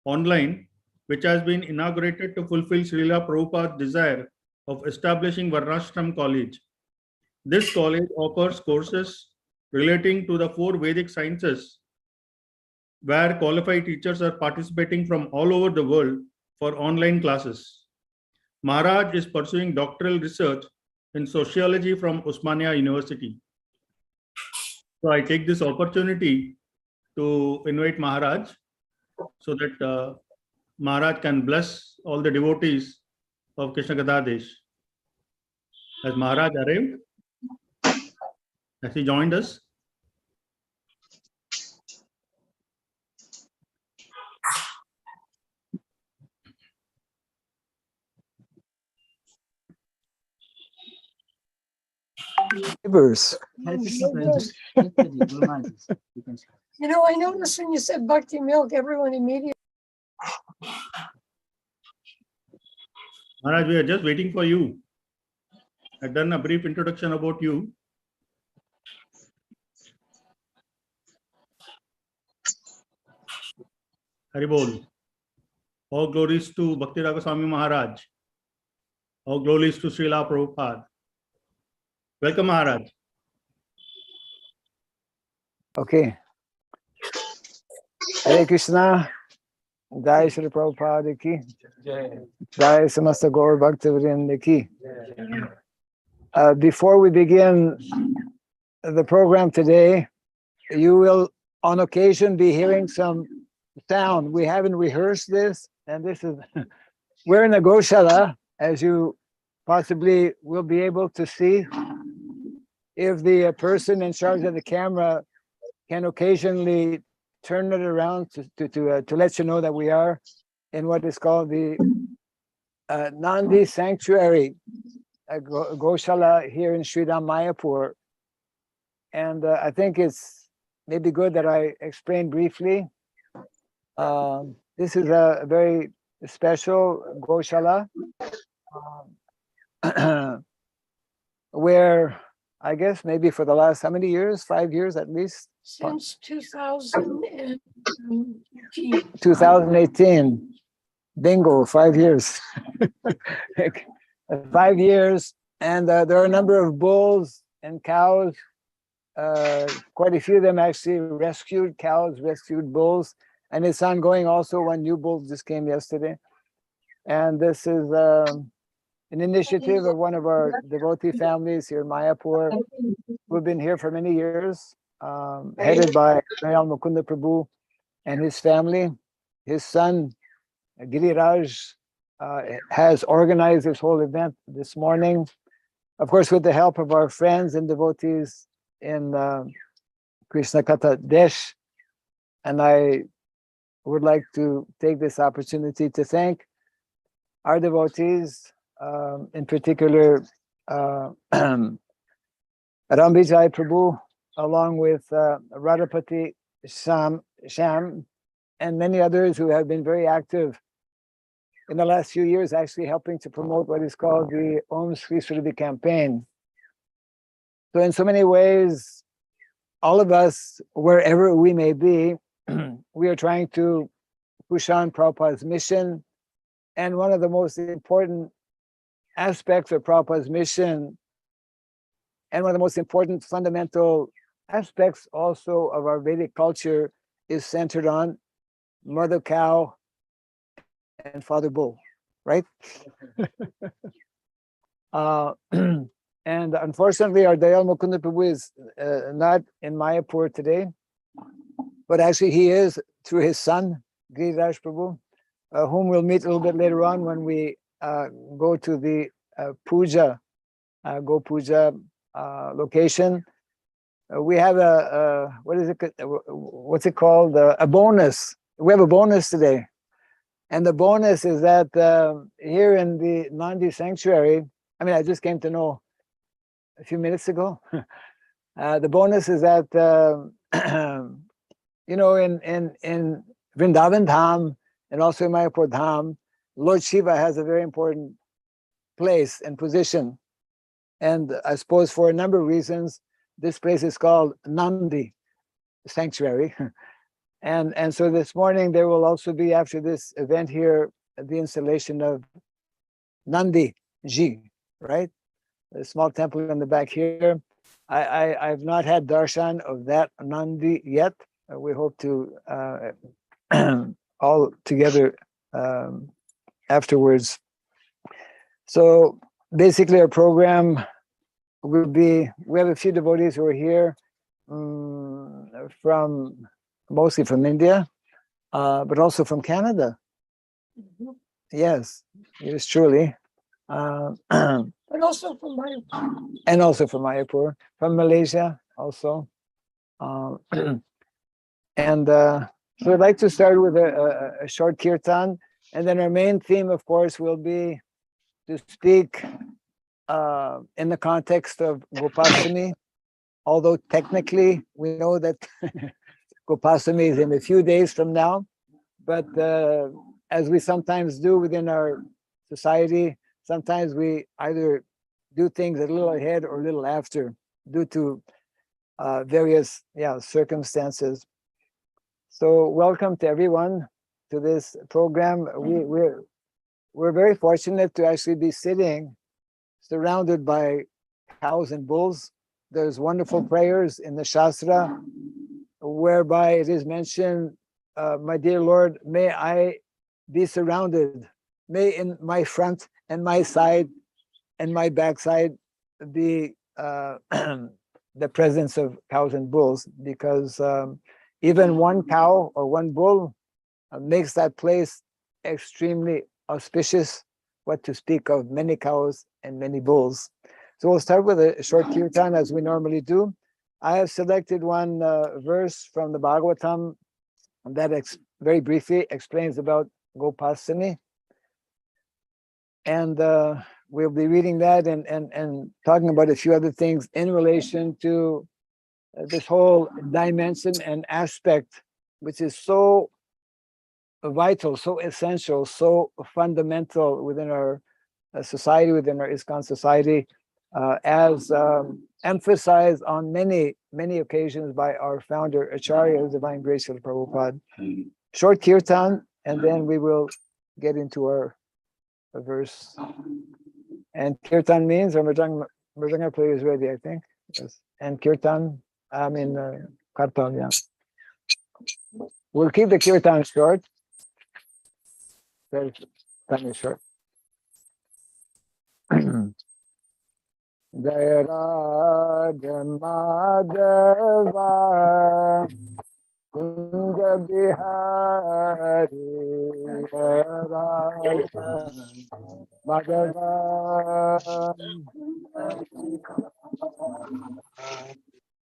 online, which has been inaugurated to fulfill Srila Prabhupada's desire of establishing Varnasrama College. This college offers courses relating to the 4 Vedic sciences, where qualified teachers are participating from all over the world for online classes. Maharaj is pursuing doctoral research in sociology from Osmania University. So I take this opportunity to invite Maharaj so that Maharaj can bless all the devotees of Krishna Gadadesh. Has Maharaj arrived? Has he joined us? Neighbors. You know, I noticed when you said Bhakti Milk, everyone immediately. Maharaj, we are just waiting for you. I've done a brief introduction about you. Haribol. All glories to Bhakti Raga Swami Maharaj. All glories to Srila Prabhupada. Welcome, Maharaj. Okay. Hare Krishna. Jai Shri Prabhupada ki. Jai Samasta Gaur Bhakta Vrinda ki. Before we begin the program today, you will on occasion be hearing some sound. We haven't rehearsed this, and this is, we're in a gaushala, as you possibly will be able to see. If the person in charge of the camera can occasionally turn it around to let you know that we are in what is called the Nandi sanctuary, gaushala here in Sridham, Mayapur. And I think it's maybe good that I explain briefly. This is a very special gaushala where I guess maybe for the last, how many years? 5 years at least? Since 2018. 2018. Bingo, 5 years. 5 years. And there are a number of bulls and cows, quite a few of them actually rescued cows, rescued bulls. And it's ongoing also. One new bull just came yesterday. And this is an initiative of one of our devotee families here in Mayapur. We've been here for many years, headed by Mayal Mukunda Prabhu and his family. His son, Giriraj, has organized this whole event this morning, of course, with the help of our friends and devotees in Krishna Katha Desh. And I would like to take this opportunity to thank our devotees, in particular Rambijai Prabhu, along with Radhapati Sham, and many others who have been very active in the last few years, actually helping to promote what is called the Om Sri Sridhi campaign. So in so many ways, all of us, wherever we may be, we are trying to push on Prabhupada's mission. And one of the most important aspects of Prabhupada's mission, and one of the most important fundamental aspects also of our Vedic culture, is centered on mother cow and father bull, right? And unfortunately, our Dayal Mukunda Prabhu is not in Mayapur today, but actually he is through his son, Giriraj Prabhu, whom we'll meet a little bit later on when we go to the Puja, Go Puja location. We have what's it called? A bonus. We have a bonus today. And the bonus is that here in the Nandi sanctuary, I mean, I just came to know a few minutes ago. The bonus is that, you know, in Vrindavan Dham and also in Mayapur Dham, Lord Shiva has a very important place and position. And I suppose for a number of reasons, this place is called Nandi Sanctuary. And so this morning there will also be, after this event here, the installation of Nandi ji, right? A small temple in the back here. I've not had darshan of that Nandi yet. We hope to all together afterwards. So basically our program will be, we have a few devotees who are here from, mostly from India, but also from Canada. Mhm. Yes, yes, truly. But also from my, And also from Mayapur, from Malaysia also. And so I'd like to start with a short kirtan, and then our main theme, of course, will be to speak in the context of Gopastami, although technically we know that Gopastami is in a few days from now, but as we sometimes do within our society, sometimes we either do things a little ahead or a little after due to various circumstances. So welcome to everyone to this program. We're very fortunate to actually be sitting surrounded by cows and bulls. There's wonderful prayers in the Shastra whereby it is mentioned, my dear Lord, may I be surrounded, may in my front and my side and my backside be the presence of cows and bulls, because even one cow or one bull makes that place extremely auspicious, what to speak of many cows and many bulls. So we'll start with a short kirtan as we normally do. I have selected one verse from the Bhagavatam that very briefly explains about Gopastami. And we'll be reading that and talking about a few other things in relation to this whole dimension and aspect, which is so vital, so essential, so fundamental within our society, within our ISKCON society, as emphasized on many, many occasions by our founder, Acharya, His Divine Grace of Prabhupada. Short kirtan, and then we will get into our verse. And kirtan means, our Mridanga player is ready, I think. Yes. And kirtan, I mean, kartan, yeah. We'll keep the kirtan short. Very time is short. Jaya Raja Madhava Kunja Bihari Jaya Raja Madhava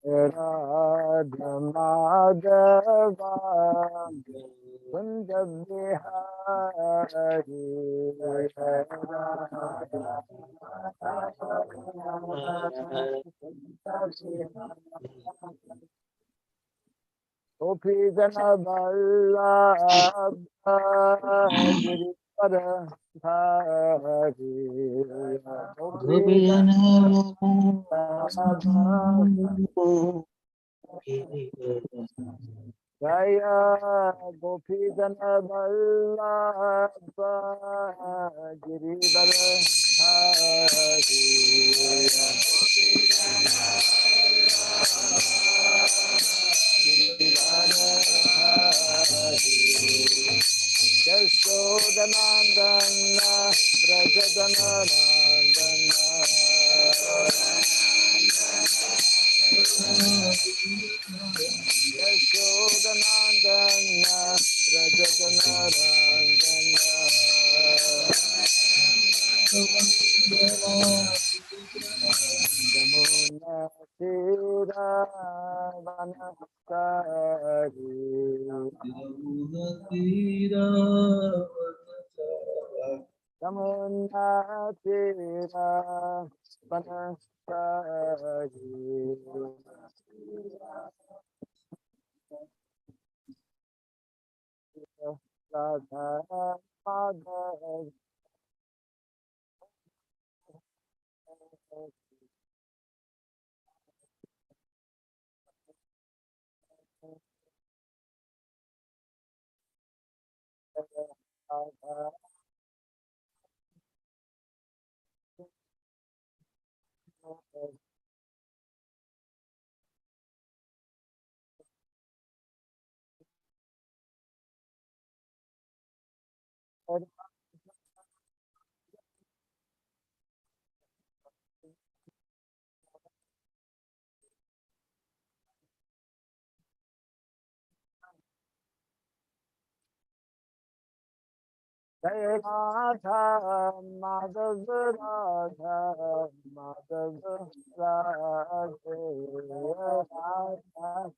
Raja Madhava Kunja Bihari Gopi Jana Vallabha Girivara Dhari Gopi Jana Jaya Gopi Jana Vallabha Girivara Dhari Yashodanandana Brajadanandana Yashodanandana Brajadanandana Yamuna Tira Vanakari Yamuna Tira Vanakari Radha Madhava Jai Radha Madhav Radha Madhav Radhe Radha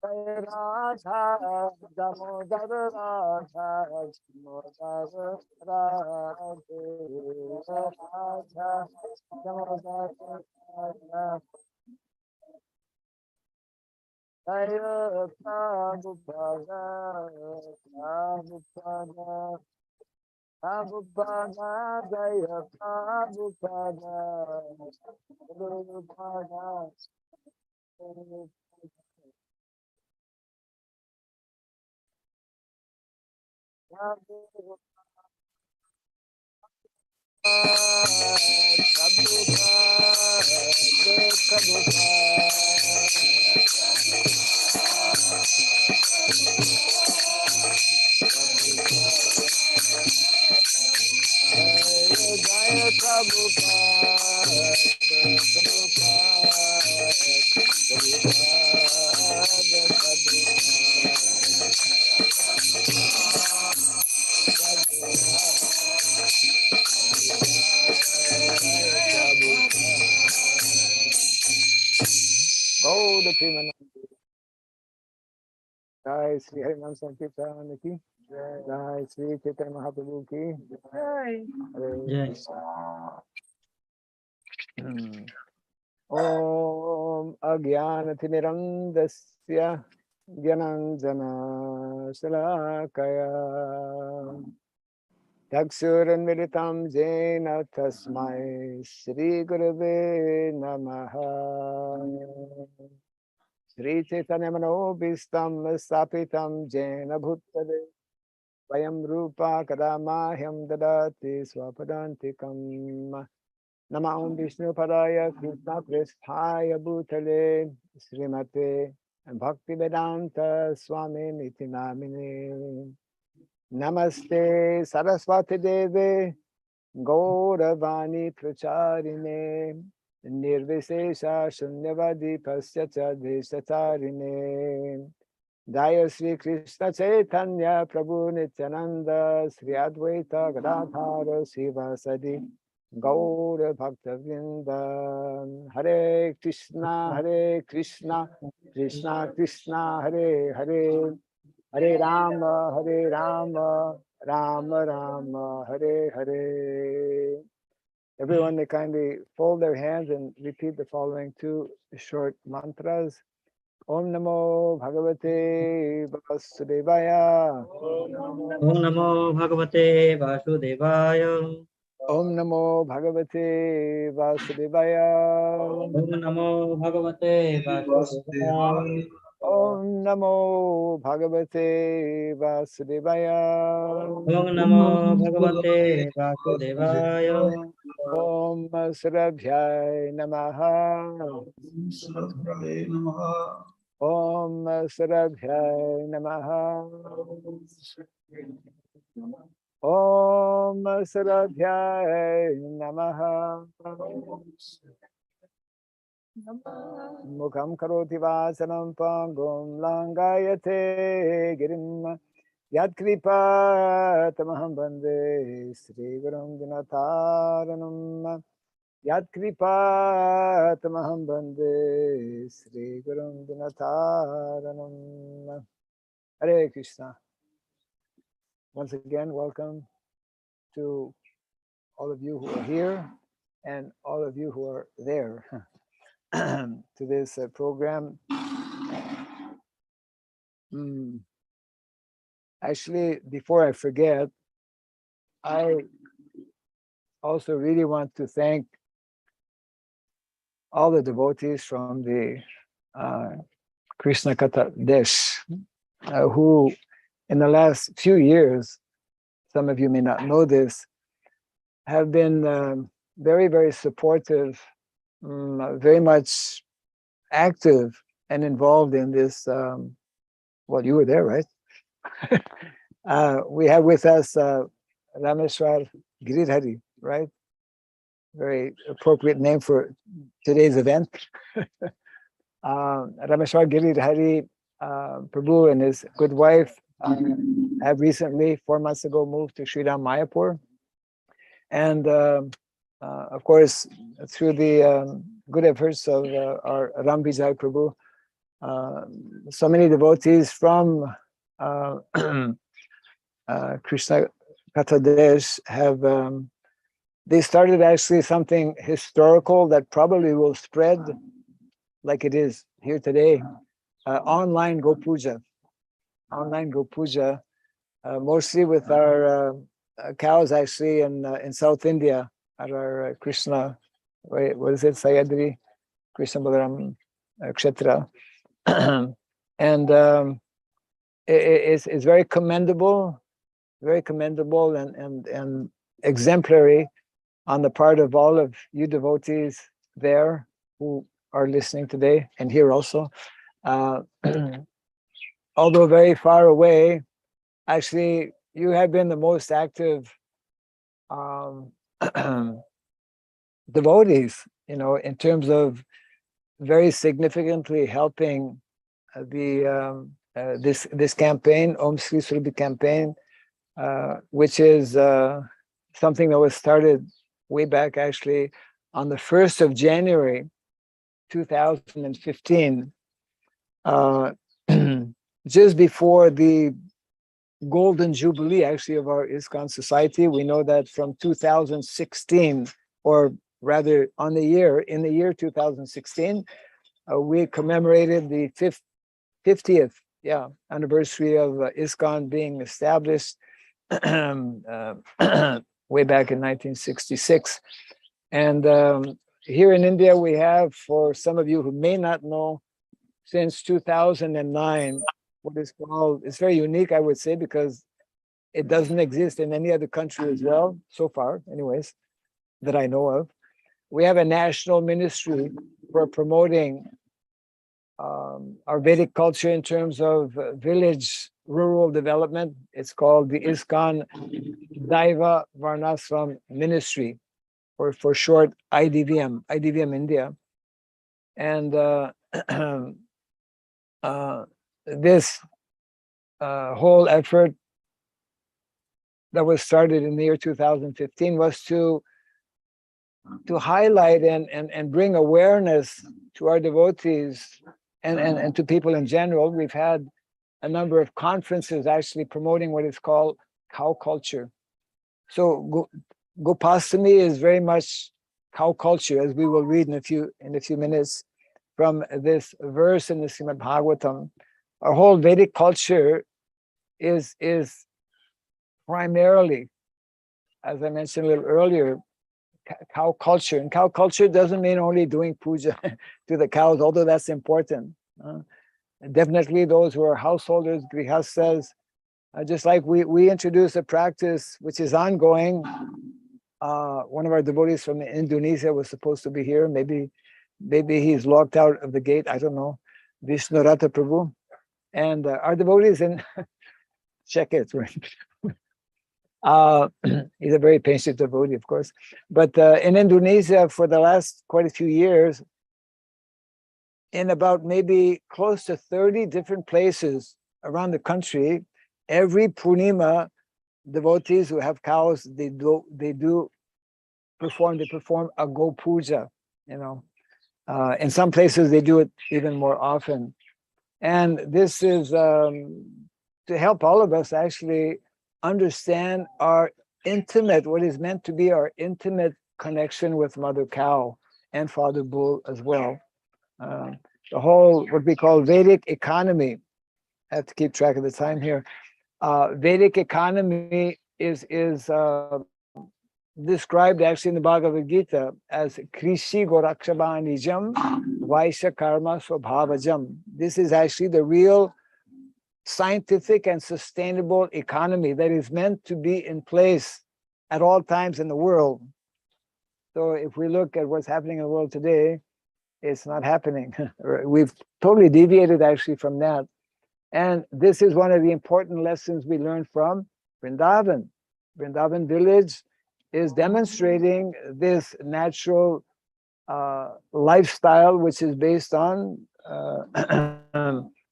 Jai Radha Damodar Radha Damodar Radhe Radha Damodar Radha Jai Prabhupada Prabhupada Prabhupada Jaya Prabhupada Prabhupada Go the Premanandi. Jai Sri Harinam Sankirtan ki. Jai Sri Chaitanya Mahaprabhu ki. Hare Krishna. Om Agyanatimirandasya Gyananjana Shalakaya Yaksuranmilitam Jena Tasmai Shri Gurave Namaha Shri Chaitanya Manobhistam Sapitam Jena Bhutale Vayam Rupa Kadamahyam Dadati Swapadantikam Nama Om Vishnu Padaya Krishna Prasthaya Bhutale Srimate Bhakti Vedanta Swami Niti Namine Namaste Saraswati Deve Gauravani Pracharine Nirvisesha Shunyavadi Pasyacha Deshatarine Jaya Sri Krishna Chaitanya Prabhu Nityananda Sri Advaita Gadadhara Sivasadi Gaura Bhakta Vrinda Hare Krishna Krishna Krishna Hare Hare Hare Rama Rama Rama Hare Hare. Everyone may kindly fold their hands and repeat the following two short mantras. Om Namo Bhagavate Vasudevaya. Om Namo Bhagavate Vasudevaya. Om Namo Bhagavate Vasudevaya. Om Namo Bhagavate Vasudevaya. Om Namo Bhagavate Vasudevaya. Om Namo Bhagavate Vasudevaya. Om Sarabhyai Namaha. Om Sarabhyai Namaha. Om Sarabhyai Namaha. Mukham karoti vasanam pangum langayate girim yad kripa tamaham bande Sri Gurum Dinataranam yad kripa tamaham bande Sri Gurum Dinataranam. Hare Krishna. Once again, welcome to all of you who are here and all of you who are there to this program. Actually, before I forget, I also really want to thank all the devotees from the Krishna Katha Desh, who in the last few years, some of you may not know this, have been very, very supportive, very much active and involved in this. Well, you were there, right? We have with us Rameshwar Giridhari, right? Very appropriate name for today's event. Rameshwar Giridhari Prabhu and his good wife have recently, 4 months ago, moved to Sridham, Mayapur. And of course, through the good efforts of our Ram Vijay Prabhu, so many devotees from Krishna Katha Desh have, they started actually something historical that probably will spread like it is here today, online Go Puja. Online Go Puja, mostly with our cows actually in South India at our Krishna, what is it, Sayadri, Krishna Balaram Kshetra. And it's very commendable and exemplary on the part of all of you devotees there who are listening today and here also. Although very far away, actually, you have been the most active devotees, in terms of very significantly helping this campaign, Om Sri Surabhi campaign, which is something that was started way back actually on the 1st of January 2015, just before the golden jubilee actually of our ISKCON society. We know that from 2016, or rather in the year 2016, we commemorated the 50th anniversary of ISKCON being established way back in 1966. And here in India, we have, for some of you who may not know, since 2009, what is called, it's very unique, I would say, because it doesn't exist in any other country as well, so far, anyways, that I know of. We have a national ministry for promoting our Vedic culture in terms of village rural development. It's called the ISKCON Daiva Varnasrama Ministry, or for short, IDVM India. And this whole effort that was started in the year 2015 was to highlight and bring awareness to our devotees and to people in general. We've had a number of conferences actually promoting what is called cow culture. So Gopastami is very much cow culture, as we will read in a few minutes from this verse in the Srimad Bhagavatam. Our whole Vedic culture is primarily, as I mentioned a little earlier, cow culture. And cow culture doesn't mean only doing puja to the cows, although that's important. Definitely those who are householders, grihastas, just like we introduced a practice which is ongoing. One of our devotees from Indonesia was supposed to be here. Maybe he's locked out of the gate. I don't know. Vishnurata Prabhu. And our devotees in check it, right? He's a very patient devotee, of course. But in Indonesia, for the last quite a few years, in about maybe close to 30 different places around the country, every Purnima, devotees who have cows, they perform a Go Puja, In some places, they do it even more often. And this is to help all of us actually understand our intimate, what is meant to be our intimate connection with Mother Cow and Father Bull as well. The whole, what we call Vedic economy, I have to keep track of the time here. Vedic economy is described actually in the Bhagavad Gita as Krishi Gorakshabanijam Vaisha Karma Swabhavajam. This is actually the real scientific and sustainable economy that is meant to be in place at all times in the world. So if we look at what's happening in the world today, it's not happening. We've totally deviated actually from that. And this is one of the important lessons we learned from Vrindavan. Vrindavan village is demonstrating this natural lifestyle, which is based on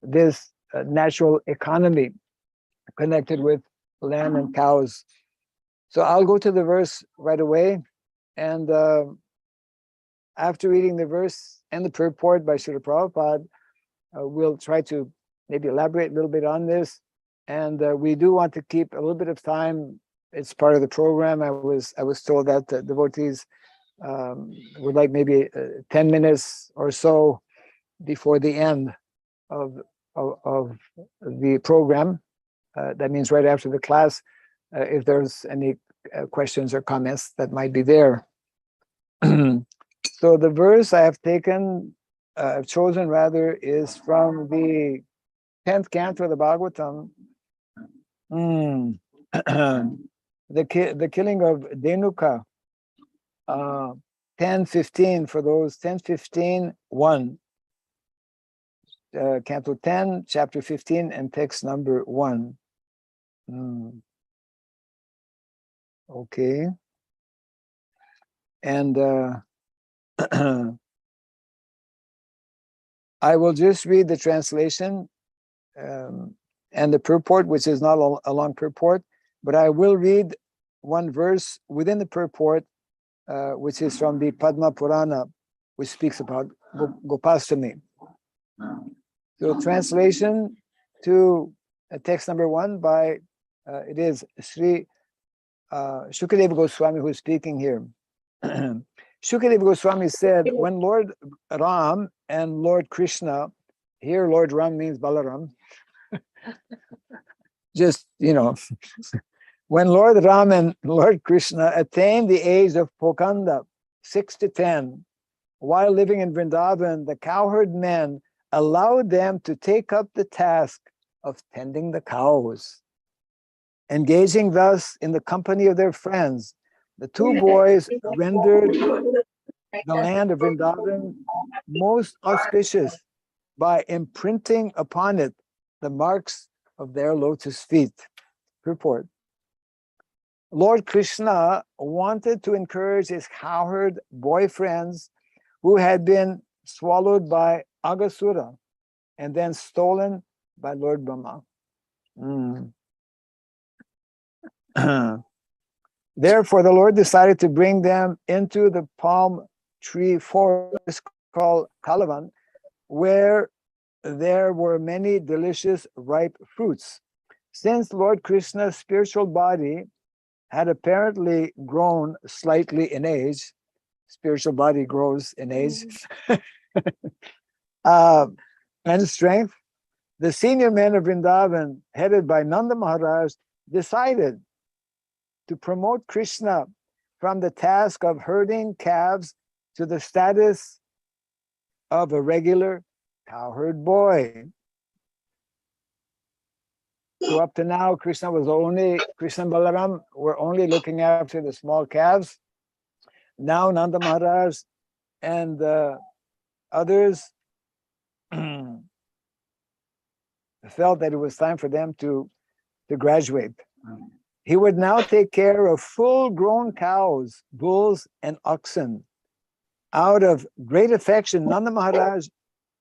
this natural economy connected with land and cows. So I'll go to the verse right away. And after reading the verse and the purport by Srila Prabhupada, we'll try to maybe elaborate a little bit on this. And we do want to keep a little bit of time. It's part of the program. I was told that devotees would like maybe 10 minutes or so before the end of the program. That means right after the class, if there's any questions or comments that might be there. So the verse I have chosen rather, is from the 10th canto of the Bhagavatam. The killing of Denuka, 10:15 for those, 10:15, 1. Canto 10, chapter 15, and text number 1. Okay. And I will just read the translation and the purport, which is not a long purport, but I will read one verse within the purport, which is from the Padma Purana, which speaks about Gopastami. So translation to text number 1 by, it is Sri Shukadeva Goswami who is speaking here. Shukadeva Goswami said, when Lord Ram and Lord Krishna, here Lord Ram means Balaram, just, when Lord Ram and Lord Krishna attained the age of Pokanda, 6 to 10, while living in Vrindavan, the cowherd men allowed them to take up the task of tending the cows. Engaging thus in the company of their friends, the two boys rendered the land of Vrindavan most auspicious by imprinting upon it the marks of their lotus feet. Purport. Lord Krishna wanted to encourage his cowherd boyfriends who had been swallowed by Agasura and then stolen by Lord Brahma. Therefore, the Lord decided to bring them into the palm tree forest called Kalavan, where there were many delicious ripe fruits. Since Lord Krishna's spiritual body had apparently grown slightly in age, spiritual body grows in age, and strength, the senior men of Vrindavan, headed by Nanda Maharaj, decided to promote Krishna from the task of herding calves to the status of a regular cowherd boy. So up to now, Krishna and Balaram were only looking after the small calves. Now Nanda Maharaj and others felt that it was time for them to graduate. He would now take care of full-grown cows, bulls, and oxen. Out of great affection, Nanda Maharaj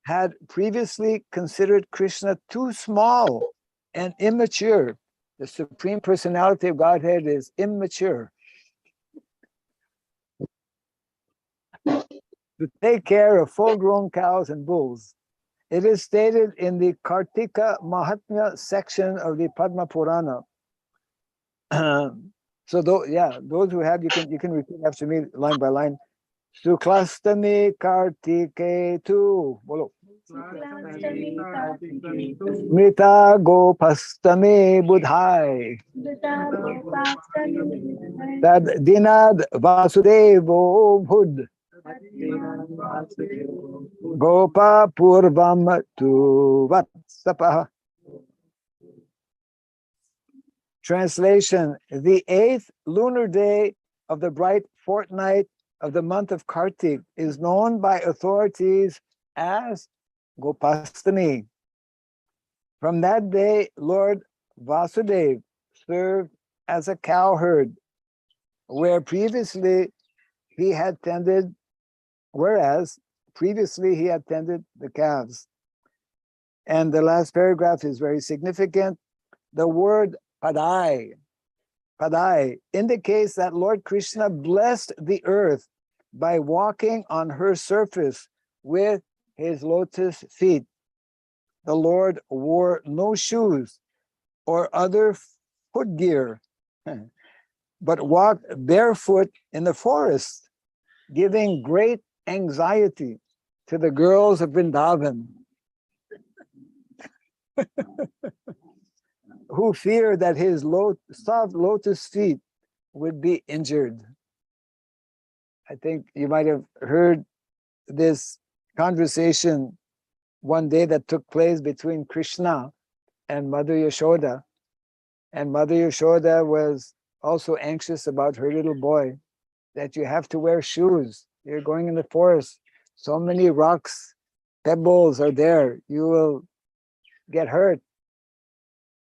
had previously considered Krishna too small and immature. The Supreme Personality of Godhead is immature. To take care of full-grown cows and bulls. It is stated in the Kartika Mahatmya section of the Padma Purana. So those who have, you can repeat after me line by line. Suklastami Kartike tu. Bolo. Mrita Gopastame Budhai Tad Dinad Vasudevo Bhud Gopa Purvam Tu Vatsapa. Translation: the 8th lunar day of the bright fortnight of the month of Kartik is known by authorities as Gopastami. From that day, Lord Vasudeva served as a cowherd, whereas previously he had tended the calves. And the last paragraph is very significant. The word padai indicates that Lord Krishna blessed the earth by walking on her surface with his lotus feet. The Lord wore no shoes or other footgear, but walked barefoot in the forest, giving great anxiety to the girls of Vrindavan, who feared that his soft lotus feet would be injured. I think you might have heard this conversation one day that took place between Krishna and Mother Yashoda. And Mother Yashoda was also anxious about her little boy, that you have to wear shoes. You're going in the forest. So many rocks, pebbles are there. You will get hurt.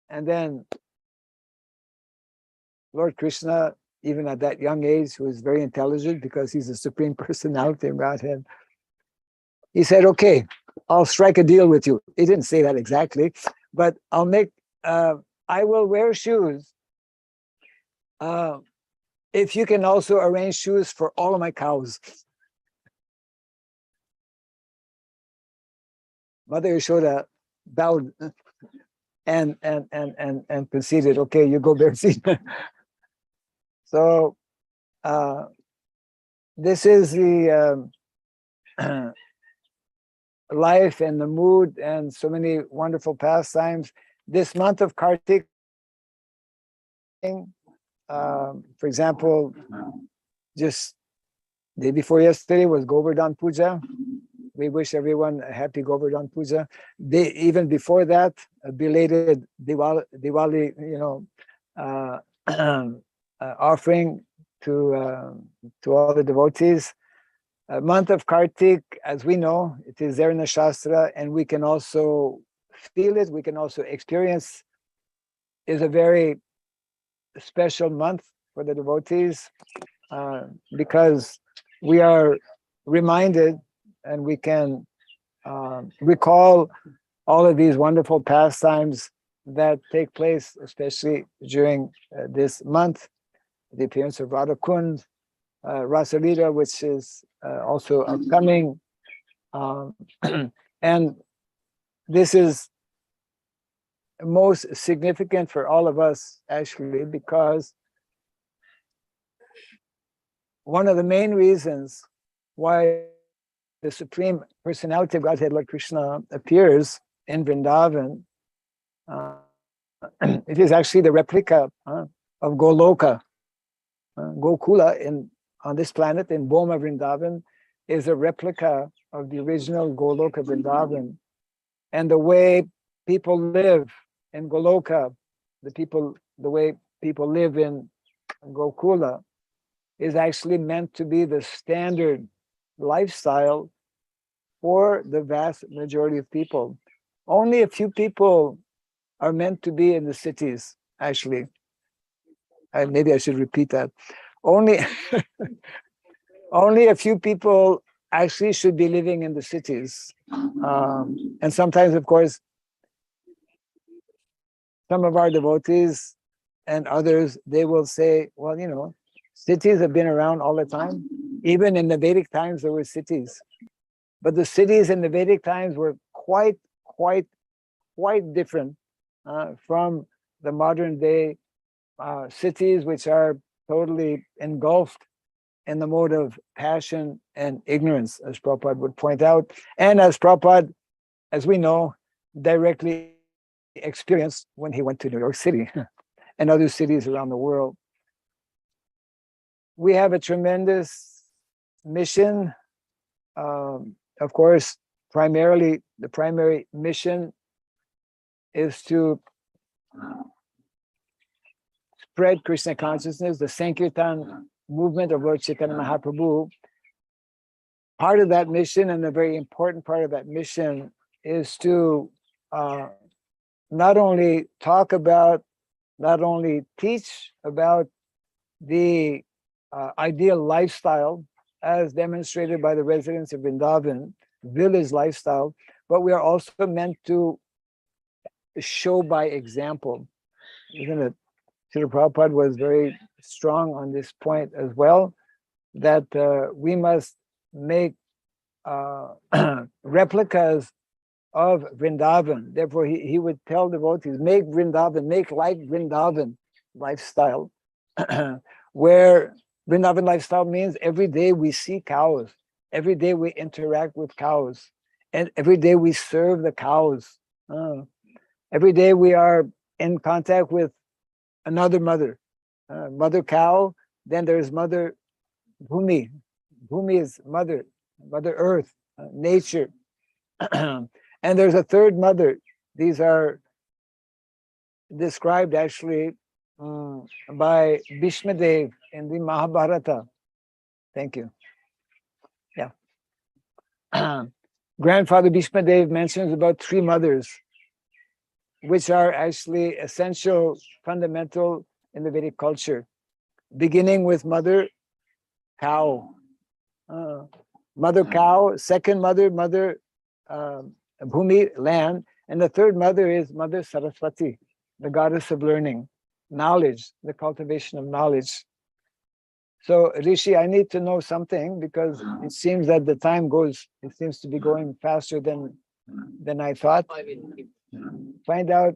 And then Lord Krishna, even at that young age, who is very intelligent because he's the Supreme Personality of Godhead, he said, okay, I'll strike a deal with you. He didn't say that exactly, but I will wear shoes if you can also arrange shoes for all of my cows. Mother Yashoda bowed and conceded, okay, you go barefoot. So this is the life and the mood and so many wonderful pastimes. This month of Kartik, for example, just day before yesterday was Govardhan Puja. We wish everyone a happy Govardhan Puja. Even before that, a belated Diwali, offering to all the devotees. Month of Kartik, as we know, it is there in the Shastra, and we can also feel it, we can also experience, is a very special month for the devotees because we are reminded and we can recall all of these wonderful pastimes that take place, especially during this month. The appearance of Radha Kund, Rasalita, which is also upcoming. And this is most significant for all of us, actually, because one of the main reasons why the Supreme Personality of Godhead, Lord Krishna, appears in Vrindavan, it is actually the replica of Goloka. Gokula on this planet in Boma Vrindavan is a replica of the original Goloka Vrindavan. And the way people live in Goloka, the way people live in Gokula is actually meant to be the standard lifestyle for the vast majority of people. Only a few people are meant to be in the cities, actually. Maybe I should repeat that. Only a few people actually should be living in the cities. And sometimes, of course, some of our devotees and others, they will say, well, cities have been around all the time. Even in the Vedic times, there were cities. But the cities in the Vedic times were quite different from the modern day cities, which are totally engulfed in the mode of passion and ignorance, as Prabhupada would point out. And as Prabhupada as we know, directly experienced when he went to New York City and other cities around the world. We have a tremendous mission. Of course, primarily, the primary mission is to spread Krishna consciousness, the Sankirtan movement of Lord Chaitanya Mahaprabhu. Part of that mission, and a very important part of that mission, is to not only talk about, not only teach about the ideal lifestyle as demonstrated by the residents of Vrindavan, village lifestyle, but we are also meant to show by example. Isn't it? Srila Prabhupada was very strong on this point as well, that we must make replicas of Vrindavan. Therefore, he would tell devotees, make Vrindavan, make like Vrindavan lifestyle, where Vrindavan lifestyle means every day we see cows, every day we interact with cows, and every day we serve the cows. Every day we are in contact with another mother, mother cow, then there's mother Bhumi. Bhumi is mother, mother earth, nature. And there's a third mother. These are described actually by Bhishmadev in the Mahabharata. Thank you. Yeah. Grandfather Bhishmadev mentions about three mothers, which are actually essential, fundamental in the Vedic culture, beginning with mother cow. Mother cow, second mother, mother Bhumi, land, and the third mother is Mother Saraswati, the goddess of learning, knowledge, the cultivation of knowledge. So Rishi, I need to know something, because it seems that the time goes, it seems to be going faster than I thought. Find out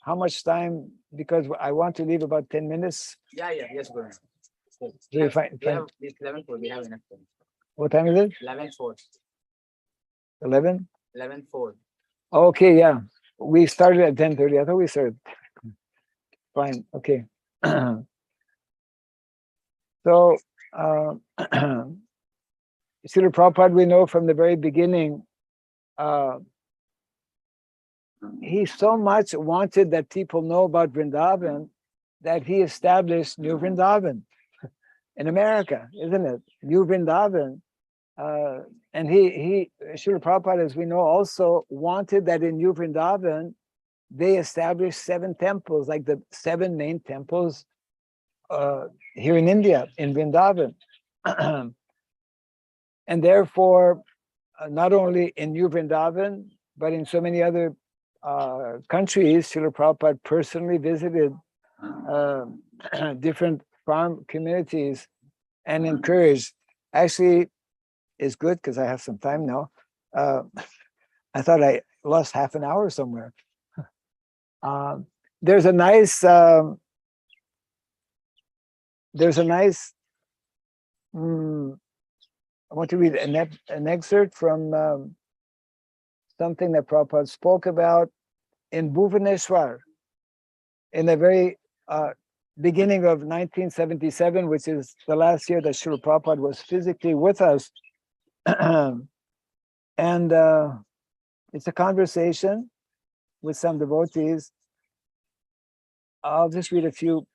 how much time, because I want to leave about 10 minutes. Yes, go ahead. It's 11:04. We have enough time. What time is it? 11:04. 11? 11:04. Okay, yeah. We started at 10:30. I thought we started. Fine, okay. So, Srila Prabhupada, we know from the very beginning, he so much wanted that people know about Vrindavan that he established New Vrindavan in America, isn't it? New Vrindavan. And Srila Prabhupada, as we know, also wanted that in New Vrindavan, they established 7 temples, like the 7 main temples here in India, in Vrindavan. And therefore, not only in New Vrindavan, but in so many other countries, Srila Prabhupada personally visited different farm communities and encouraged. Actually, it's good because I have some time now. I thought I lost half an hour somewhere. There's a nice I want to read an excerpt from something that Prabhupada spoke about in Bhubaneswar in the very beginning of 1977, which is the last year that Srila Prabhupada was physically with us. And it's a conversation with some devotees. I'll just read a few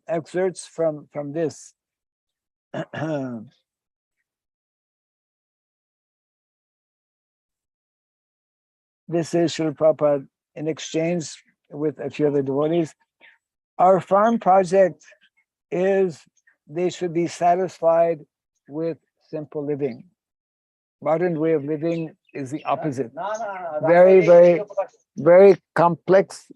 excerpts from this. This is Srila Prabhupada in exchange with a few other devotees. Our farm project is they should be satisfied with simple living. Modern way of living is the opposite. Very, very, very complex,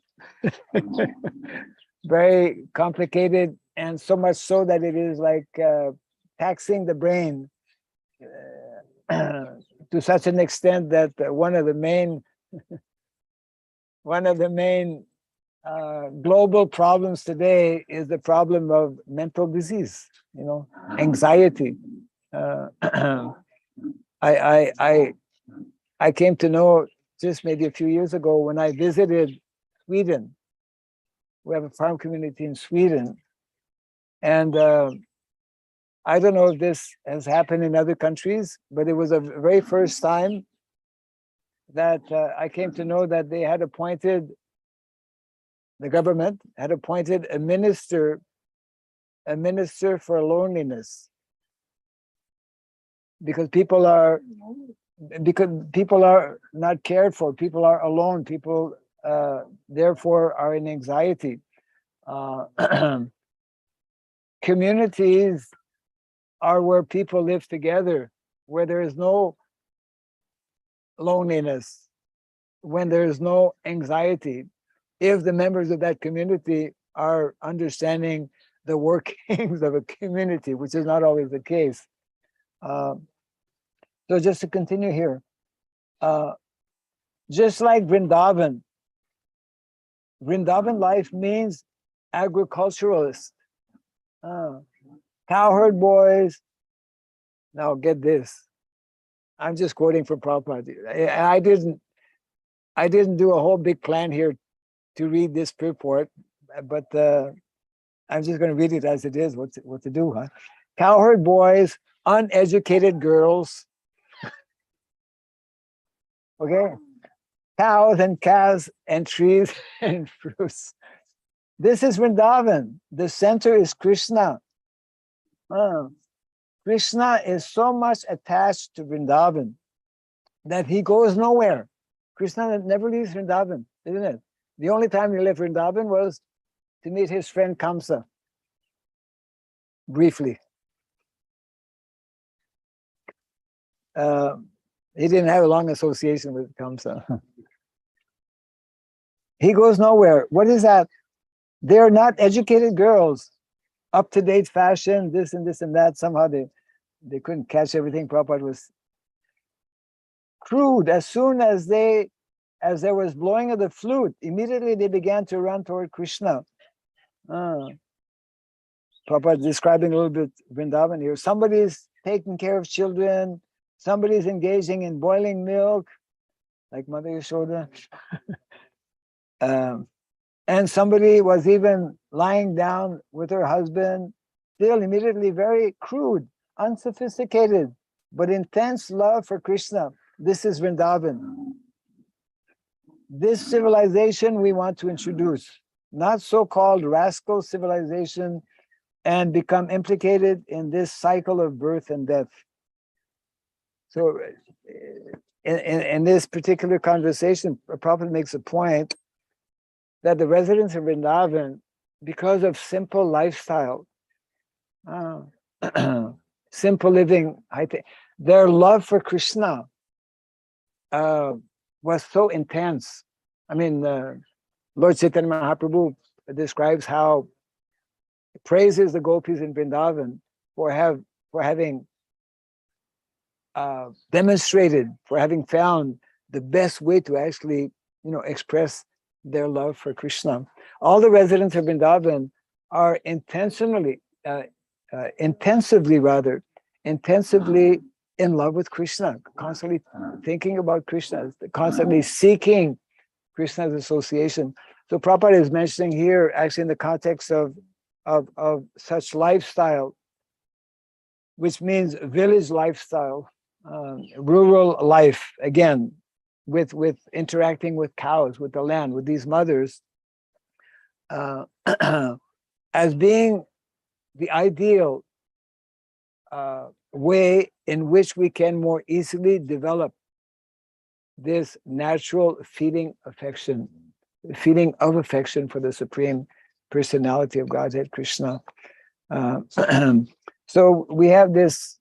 very complicated, and so much so that it is like taxing the brain to such an extent that one of the main global problems today is the problem of mental disease, anxiety. I came to know just maybe a few years ago when I visited Sweden. We have a farm community in Sweden. And I don't know if this has happened in other countries, but it was the very first time that I came to know that they had appointed, the government had appointed a minister for loneliness. Because people are not cared for, people are alone, people therefore are in anxiety. Communities are where people live together, where there is no loneliness, when there is no anxiety, if the members of that community are understanding the workings of a community, which is not always the case. So just to continue here, just like Vrindavan life means agriculturalist, cowherd boys. Now get this, I'm just quoting from Prabhupada. I didn't do a whole big plan here to read this purport, but I'm just going to read it as it is. What to do, huh? Cowherd boys, uneducated girls. Okay, cows and calves and trees and fruits. This is Vrindavan. The center is Krishna. Krishna is so much attached to Vrindavan that he goes nowhere. Krishna never leaves Vrindavan, isn't it? The only time he left Vrindavan was to meet his friend Kamsa, briefly. He didn't have a long association with Kamsa. He goes nowhere. What is that? They're not educated girls, up-to-date fashion, this and this and that. Somehow they couldn't catch everything. Prabhupada was crude. As soon as there was blowing of the flute, immediately they began to run toward Krishna. Prabhupada describing a little bit Vrindavan here. Somebody's taking care of children. Somebody's engaging in boiling milk, like Mother Yashoda. And somebody was even lying down with her husband, still immediately very crude, unsophisticated, but intense love for Krishna. This is Vrindavan. This civilization we want to introduce, not so-called rascal civilization, and become implicated in this cycle of birth and death. So in this particular conversation, Prabhupada makes a point that the residents of Vrindavan, because of simple lifestyle, simple living, their love for Krishna was so intense. I mean, Lord Chaitanya Mahaprabhu describes how he praises the gopis in Vrindavan for having demonstrated, for having found the best way to actually, express their love for Krishna. All the residents of Vrindavan are intensively in love with Krishna, constantly thinking about Krishna, constantly seeking Krishna's association. So Prabhupada is mentioning here, actually in the context of such lifestyle, which means village lifestyle, rural life, again, with interacting with cows, with the land, with these mothers, as being the ideal way in which we can more easily develop this natural feeling of affection for the Supreme Personality of Godhead, Krishna. So we have this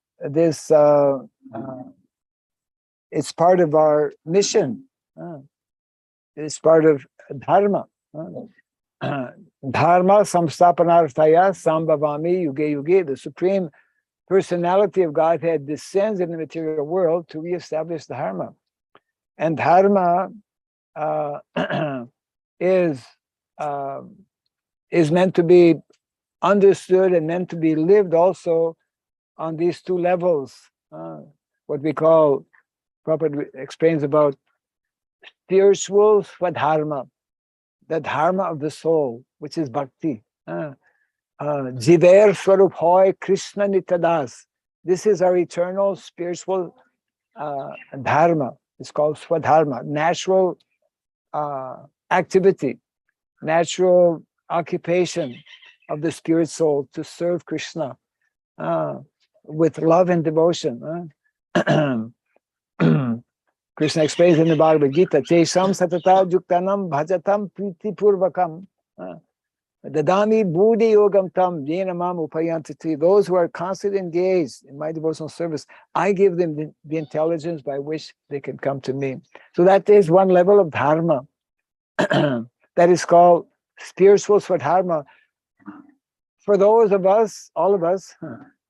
it's part of our mission. It's part of dharma. Dharma samstapanarthaya sambhavami yuge yuge. The Supreme Personality of Godhead descends in the material world to reestablish dharma. And dharma is meant to be understood and meant to be lived also on these two levels. What we call, Prabhupada explains about spiritual swadharma, the dharma of the soul, which is bhakti. Jiver Swarup Hoy Krishna Nityadas. This is our eternal spiritual dharma. It's called swadharma, natural activity, natural occupation of the spirit soul to serve Krishna with love and devotion. Krishna explains in the Bhagavad Gita, Chesam satata yuktanam bhajatam priti purvakam. Dadami buddhi yogam tam yena mam upayantati. Those who are constantly engaged in my devotional service, I give them the intelligence by which they can come to me. So that is one level of dharma. That is called spiritual swadharma. For those of us, all of us,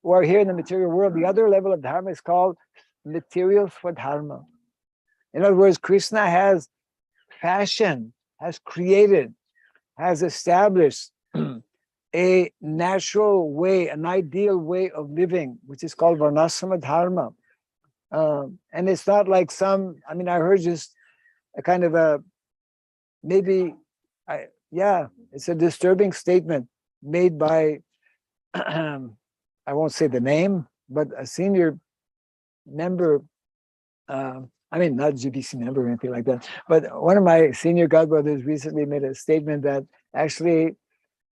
who are here in the material world, the other level of dharma is called material swadharma. In other words, Krishna has fashioned, has created, has established a natural way, an ideal way of living, which is called Varnasrama dharma. And it's not like some, I mean, I heard just a kind of a, maybe, it's a disturbing statement made by, I won't say the name, but a senior member, I mean, not GBC member or anything like that, but one of my senior godbrothers recently made a statement that actually,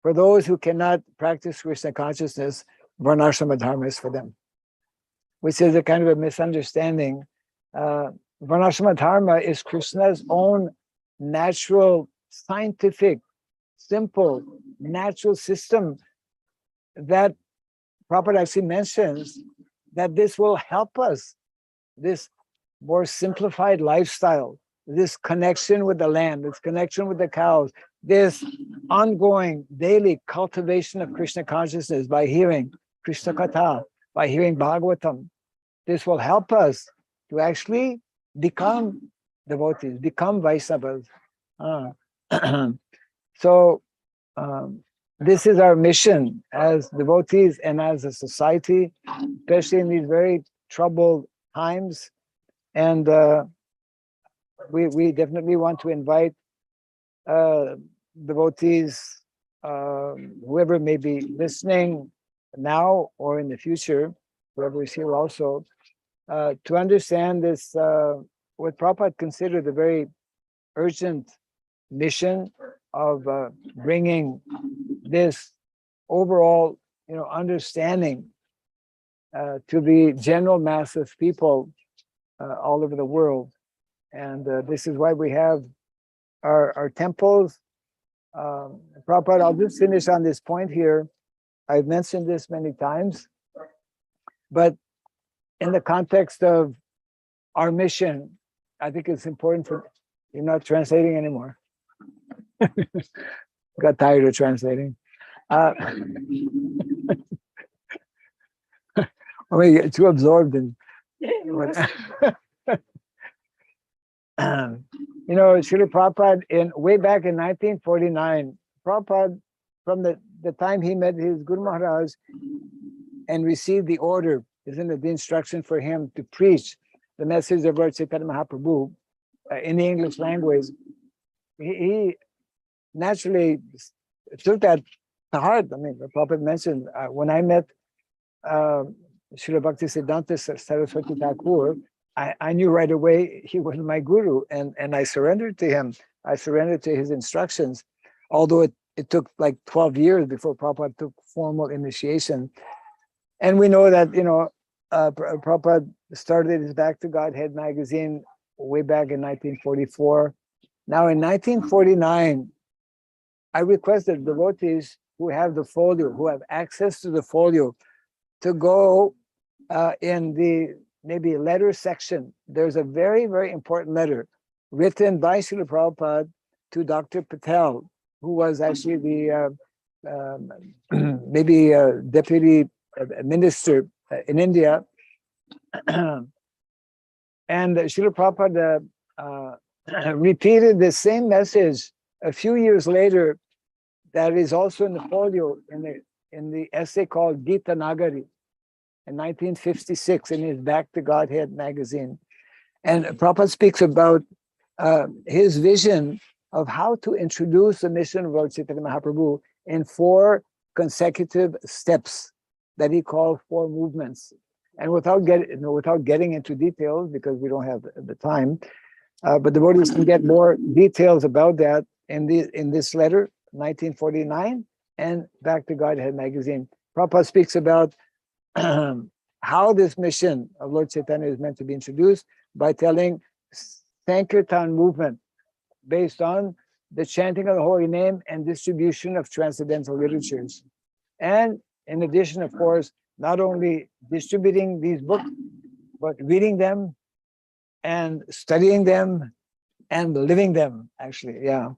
for those who cannot practice Krishna consciousness, Varnasrama dharma is for them, which is a kind of a misunderstanding. Varnasrama dharma is Krishna's own natural, scientific, simple, natural system that Prabhupada actually mentions that this will help us, this more simplified lifestyle, this connection with the land, this connection with the cows, this ongoing daily cultivation of Krishna consciousness by hearing Krishna Katha, by hearing Bhagavatam. This will help us to actually become devotees, become Vaishnavas. So this is our mission as devotees and as a society, especially in these very troubled times. And we definitely want to invite devotees, whoever may be listening now or in the future, whoever is here also, to understand this, what Prabhupada considered a very urgent mission of bringing this overall, understanding to the general mass of people all over the world. And this is why we have our temples. Prabhupada, I'll just finish on this point here. I've mentioned this many times, but in the context of our mission, I think it's important for, you're not translating anymore. Got tired of translating. Or we get too absorbed in Srila Prabhupada, way back in 1949, Prabhupada, from the time he met his Guru Maharaj and received the order, isn't it, the instruction for him to preach the message of Lord Chaitanya Mahaprabhu in the English language, he naturally took that to heart. I mean, the Prabhupada mentioned, when I met Srila Bhakti Siddhanta Saraswati Thakur, I knew right away he was my guru, and I surrendered to him. I surrendered to his instructions, although it took like 12 years before Prabhupada took formal initiation. And we know that, Prabhupada started his Back to Godhead magazine way back in 1944. Now in 1949, I requested devotees who have the folio, who have access to the folio, to go in the maybe letter section. There's a very, very important letter written by Srila Prabhupada to Dr. Patel, who was actually the deputy minister in India. And Srila Prabhupada repeated the same message a few years later, that is also in the folio in the essay called Gita Nagari in 1956 in his Back to Godhead magazine. And Prabhupada speaks about his vision of how to introduce the mission of Lord Chaitanya Mahaprabhu in 4 consecutive steps that he called 4 movements. And without getting into details, because we don't have the time, but the devotees can get more details about that in this letter, 1949, and Back to Godhead magazine. Prabhupada speaks about how this mission of Lord Chaitanya is meant to be introduced by telling Sankirtan movement based on the chanting of the holy name and distribution of transcendental literatures. And in addition, of course, not only distributing these books, but reading them and studying them and living them, actually, yeah.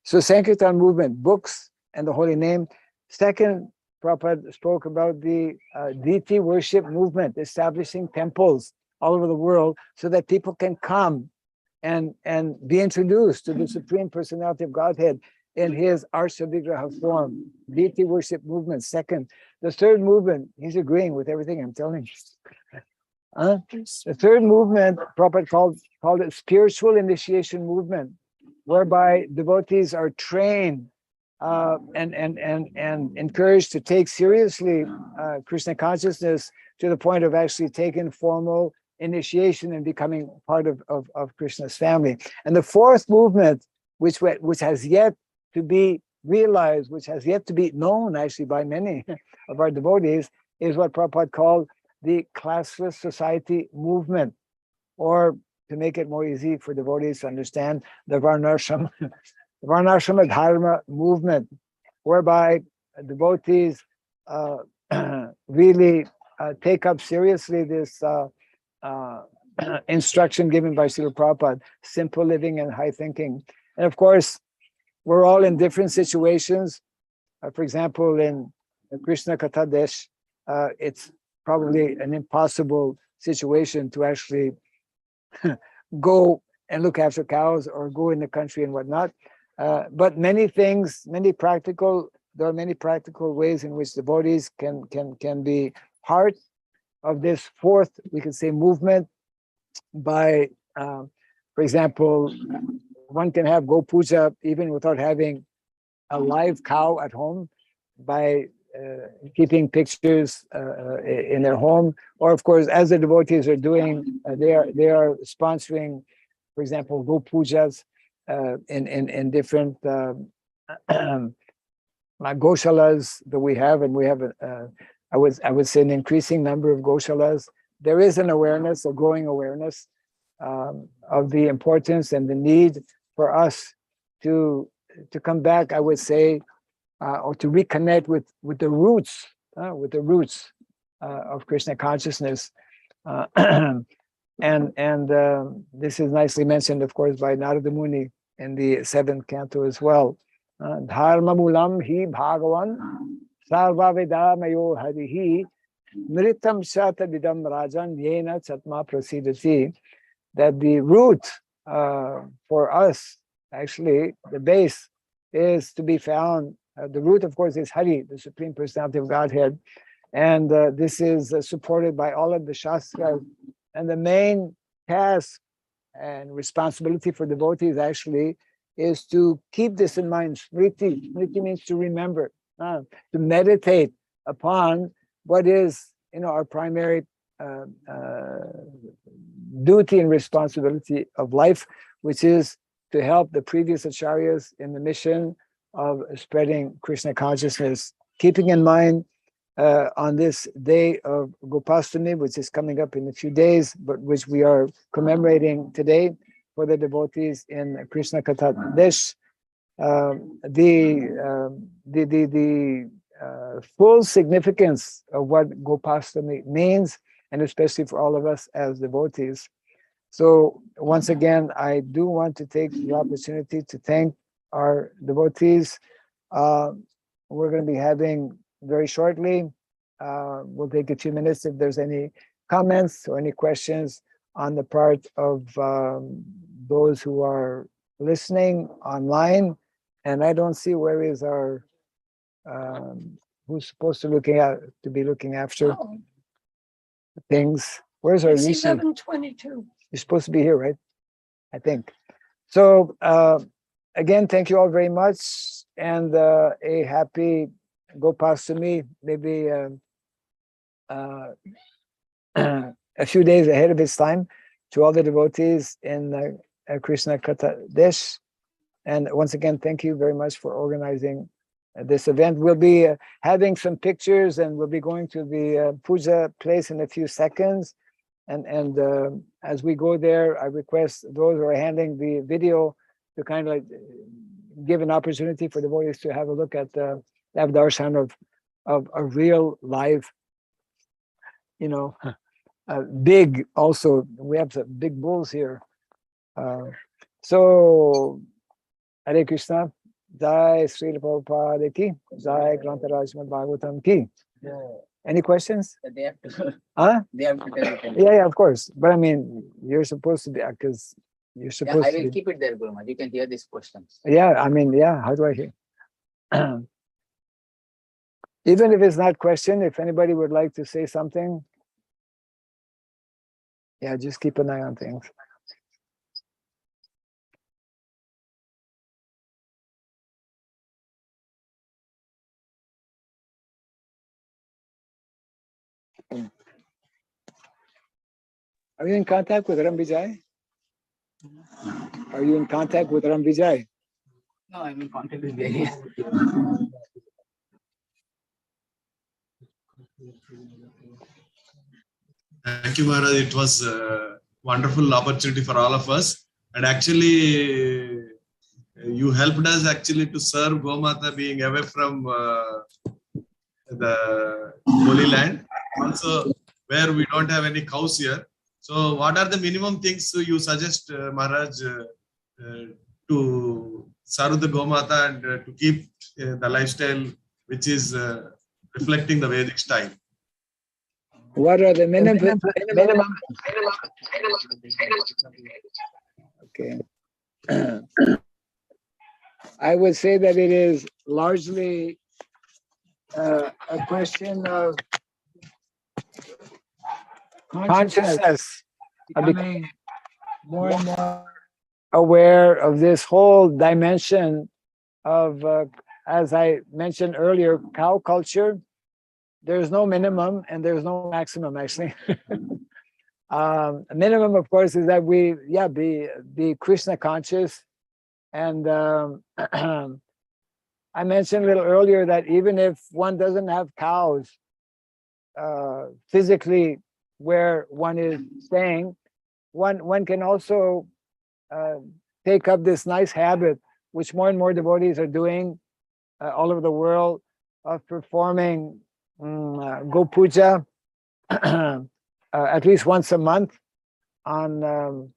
So Sankirtan movement, books and the holy name. Second, Prabhupada spoke about the deity worship movement, establishing temples all over the world so that people can come and be introduced to the Supreme Personality of Godhead in his Arsha Vigraha form, deity worship movement. Second, the third movement, he's agreeing with everything I'm telling you. The third movement, Prabhupada called it spiritual initiation movement, whereby devotees are trained and encouraged to take seriously Krishna consciousness to the point of actually taking formal initiation and becoming part of Krishna's family. And the fourth movement, which has yet to be realized, which has yet to be known actually by many of our devotees, is what Prabhupada called the classless society movement, or to make it more easy for devotees to understand, the Varnasrama, dharma movement, whereby devotees really take up seriously this instruction given by Srila Prabhupada, simple living and high thinking. And of course, we're all in different situations. For example, in Krishna Katha Desh, it's probably an impossible situation to actually go and look after cows or go in the country and whatnot. But there are many practical ways in which devotees can be part of this fourth, we can say, movement by, for example, one can have Go Puja even without having a live cow at home, by keeping pictures in their home, or of course, as the devotees are doing, they are sponsoring, for example, Go Pujas in different gaushalas that we have, and we have I would say an increasing number of gaushalas. There is an awareness, a growing awareness of the importance and the need for us to come back, I would say, or to reconnect with the roots, of Krishna consciousness. And this is nicely mentioned, of course, by Narada Muni in the 7th canto as well. Dharma mulam hi bhagavan sarva vedamayo harihi mritam shata vidam rajan yena chatma prasidati. That the root for us, actually, the base is to be found. The root, of course, is Hari, the Supreme Personality of Godhead. And this is supported by all of the Shastras. And the main task and responsibility for devotees actually is to keep this in mind. Smriti means to remember, to meditate upon what is, our primary duty and responsibility of life, which is to help the previous acharyas in the mission of spreading Krishna consciousness, keeping in mind on this day of Gopastami, which is coming up in a few days, but which we are commemorating today for the devotees in Krishna Katha Desh, the full significance of what Gopastami means, and especially for all of us as devotees. So once again, I do want to take the opportunity to thank our devotees. We're going to be having very shortly, we'll take a few minutes if there's any comments or any questions on the part of those who are listening online. And I don't see where is our, who's supposed to be looking after things. Where's our It's Rishi? 11:22. You're supposed to be here, right? I think. So again, thank you all very much, and a happy Gopastami, maybe a few days ahead of its time, to all the devotees in Krishna Katha Desh. And once again, thank you very much for organizing this event. We'll be having some pictures, and we'll be going to the puja place in a few seconds. And as we go there, I request those who are handling the video to kind of like give an opportunity for devotees to have a look at have darshan of a real live, big. Also, we have some big bulls here. So Hare Krishna, Jai Sri Prabhupada ki, Jai Grantaraj Srimad Bhagavatam ki. Any questions? They have to, Huh? they have to tell it. Yeah, of course. But I mean, you're supposed to be, because you're Yeah, supposed I to will be. keep it there, Guru Maharaj. You can hear these questions. Yeah, I mean, yeah, how do I hear? Even if it's not question, if anybody would like to say something, yeah, just keep an eye on things. Are you in contact with Ram Vijay? Are you in contact with Ram Vijay? No, I'm in contact with various. Thank you, Maharaj. It was a wonderful opportunity for all of us. And actually, you helped us actually to serve Gomata being away from the Holy Land. Also, where we don't have any cows here. So what are the minimum things you suggest, Maharaj, to serve the Gomata and to keep the lifestyle which is reflecting the Vedic style? What are the minimum? Okay. I would say that it is largely a question of consciousness, of becoming more and more aware of this whole dimension of, as I mentioned earlier, cow culture. There's no minimum and there's no maximum, actually. A minimum, of course, is that we, be Krishna conscious. And I mentioned a little earlier that even if one doesn't have cows physically where one is staying, one can also take up this nice habit, which more and more devotees are doing all over the world, of performing Go Puja at least once a month on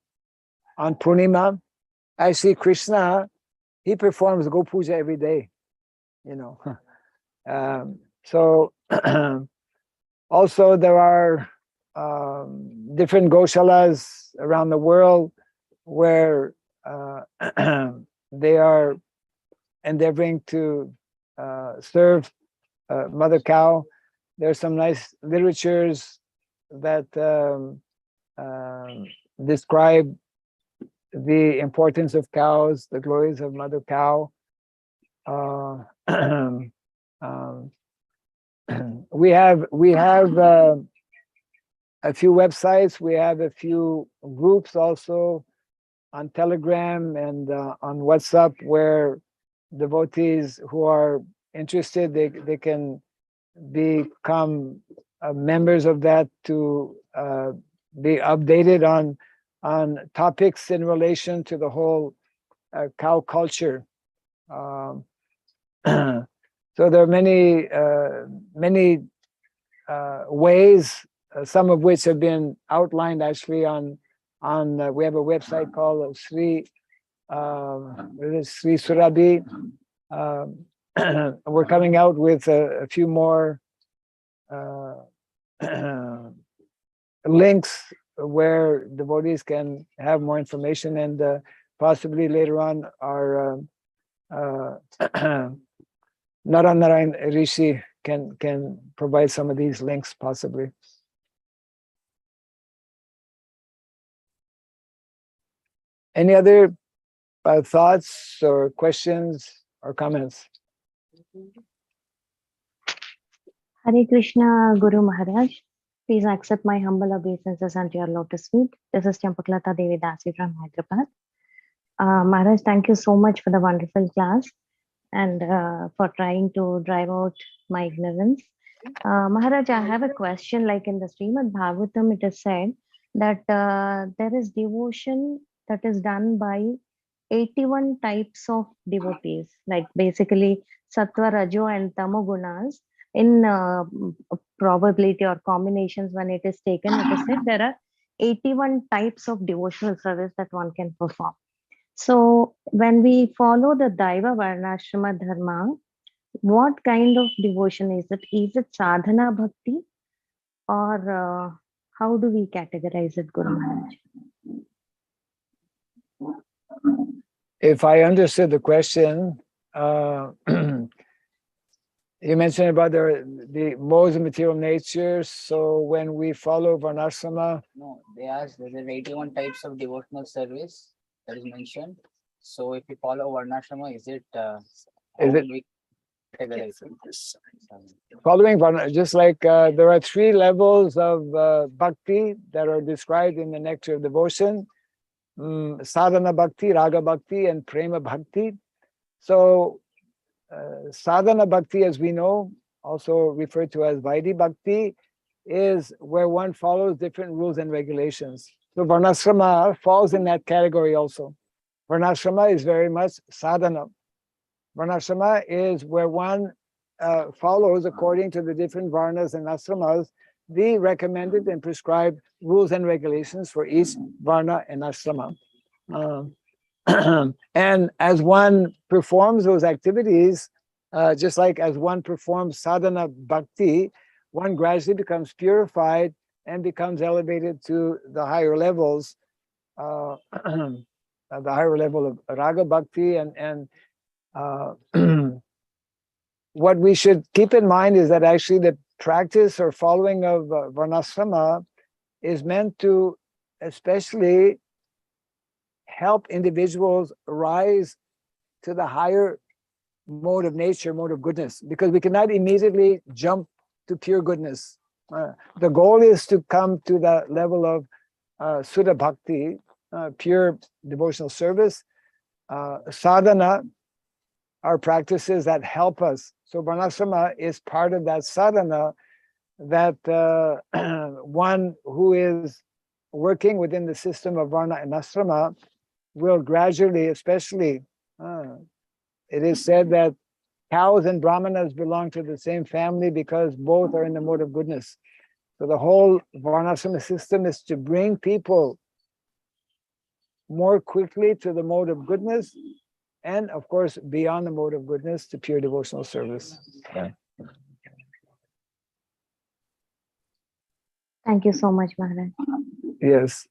Purnima. Actually, Krishna, he performs Go Puja every day, So also there are different gaushalas around the world where they are endeavoring to serve mother cow. There's some nice literatures that describe the importance of cows, the glories of mother cow. We have a few websites. We have a few groups also on Telegram and on WhatsApp, where devotees who are interested, they can become members of that to be updated on topics in relation to the whole cow culture. So there are many ways, some of which have been outlined actually on we have a website called Sri Surabhi. We're coming out with a few more links where devotees can have more information, and possibly later on our Narayana Rishi can provide some of these links possibly. Any other thoughts or questions or comments? Hare Krishna, Guru Maharaj. Please accept my humble obeisances unto your lotus feet. This is Champaklata Devi Dasi from Hyderabad. Maharaj, thank you so much for the wonderful class and for trying to drive out my ignorance. Maharaj, I have a question. Like in the Srimad Bhagavatam, it is said that there is devotion that is done by 81 types of devotees, like basically Sattva, Rajo, and Tamo gunas. In probability or combinations, when it is taken, it is said there are 81 types of devotional service that one can perform. So when we follow the Daiva Varnasrama dharma, what kind of devotion is it? Is it sadhana bhakti, or how do we categorize it, Guru Maharaj? If I understood the question, you mentioned about the modes of material nature. So when we follow Varnasrama, No, they asked there are 81 types of devotional service that is mentioned. So if you follow Varnasrama, is it how Is it- will we categorize it? following Varna, just like there are 3 levels of bhakti that are described in the Nectar of Devotion: sadhana bhakti, raga bhakti, and prema bhakti. So sadhana bhakti, as we know, also referred to as Vaidhi bhakti, is where one follows different rules and regulations. So Varnasrama falls in that category also. Varnasrama is very much sadhana. Varnasrama is where one follows, according to the different varnas and ashramas, the recommended and prescribed rules and regulations for each varna and ashrama. And as one performs those activities, just like as one performs sadhana bhakti, one gradually becomes purified and becomes elevated to the higher levels, the higher level of raga bhakti. And what we should keep in mind is that actually the practice or following of Varnasrama is meant to especially help individuals rise to the higher mode of nature, mode of goodness, because we cannot immediately jump to pure goodness. The goal is to come to the level of Sudha Bhakti, pure devotional service. Sadhana are practices that help us. So Varnasrama is part of that sadhana that one who is working within the system of Varna and Asrama will gradually, especially, it is said that cows and brahmanas belong to the same family because both are in the mode of goodness. So the whole Varnasrama system is to bring people more quickly to the mode of goodness, and of course, beyond the mode of goodness to pure devotional service. Yeah. Thank you so much, Maharaj. Yes.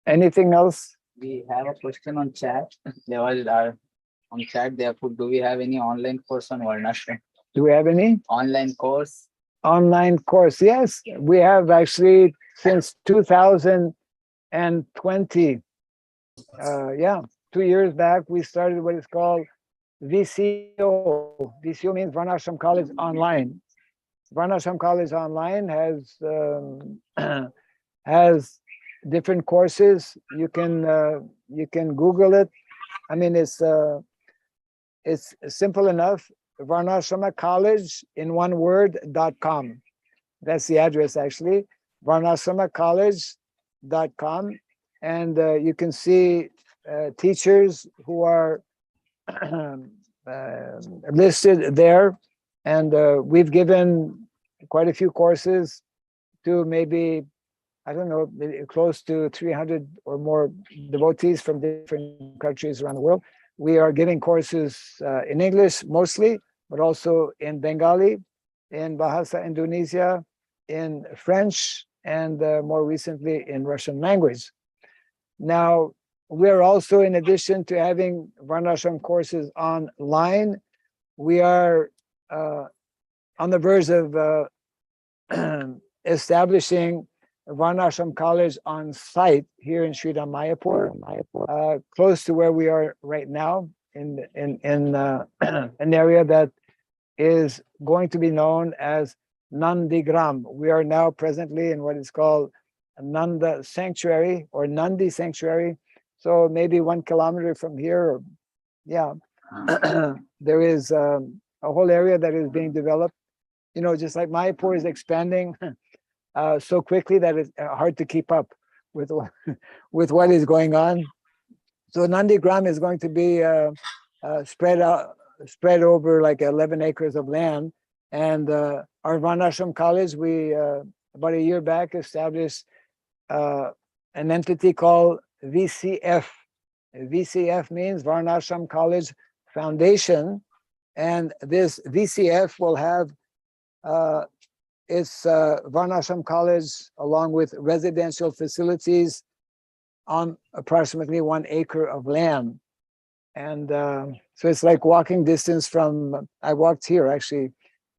Anything else? We have a question on chat. There was on chat. Therefore, do we have any online course on Varnasrama? Do we have any Online course? online course? Yes, we have actually since 2020. 2 years back, we started what is called VCO. VCO means Varnasrama College Online. Varnasrama College Online has different courses. You can Google it. I mean, it's simple enough. Varnasrama College in one word.com. That's the address actually. Varnasramacollege.com, and you can see teachers who are listed there, and we've given quite a few courses to maybe, I don't know, maybe close to 300 or more devotees from different countries around the world. We are giving courses in English mostly, but also in Bengali, in Bahasa Indonesia, in French, and more recently in Russian language. Now, we're also, in addition to having Varnasrama courses online, we are on the verge of establishing Varnasrama College on site here in Sridham, Mayapur, close to where we are right now, in an area that is going to be known as Nandi Gram. We are now presently in what is called Nanda Sanctuary or Nandi Sanctuary. So maybe 1 kilometer from here, yeah, there is a whole area that is being developed. You know, just like Mayapur is expanding so quickly that it's hard to keep up with with what is going on. So Nandi Gram is going to be spread over like 11 acres of land. And our Varnasrama College, we about a year back established an entity called VCF. VCF means Varnasrama College Foundation, and this VCF will have its Varnasrama College along with residential facilities on approximately 1 acre of land. And so it's like walking distance from, I walked here actually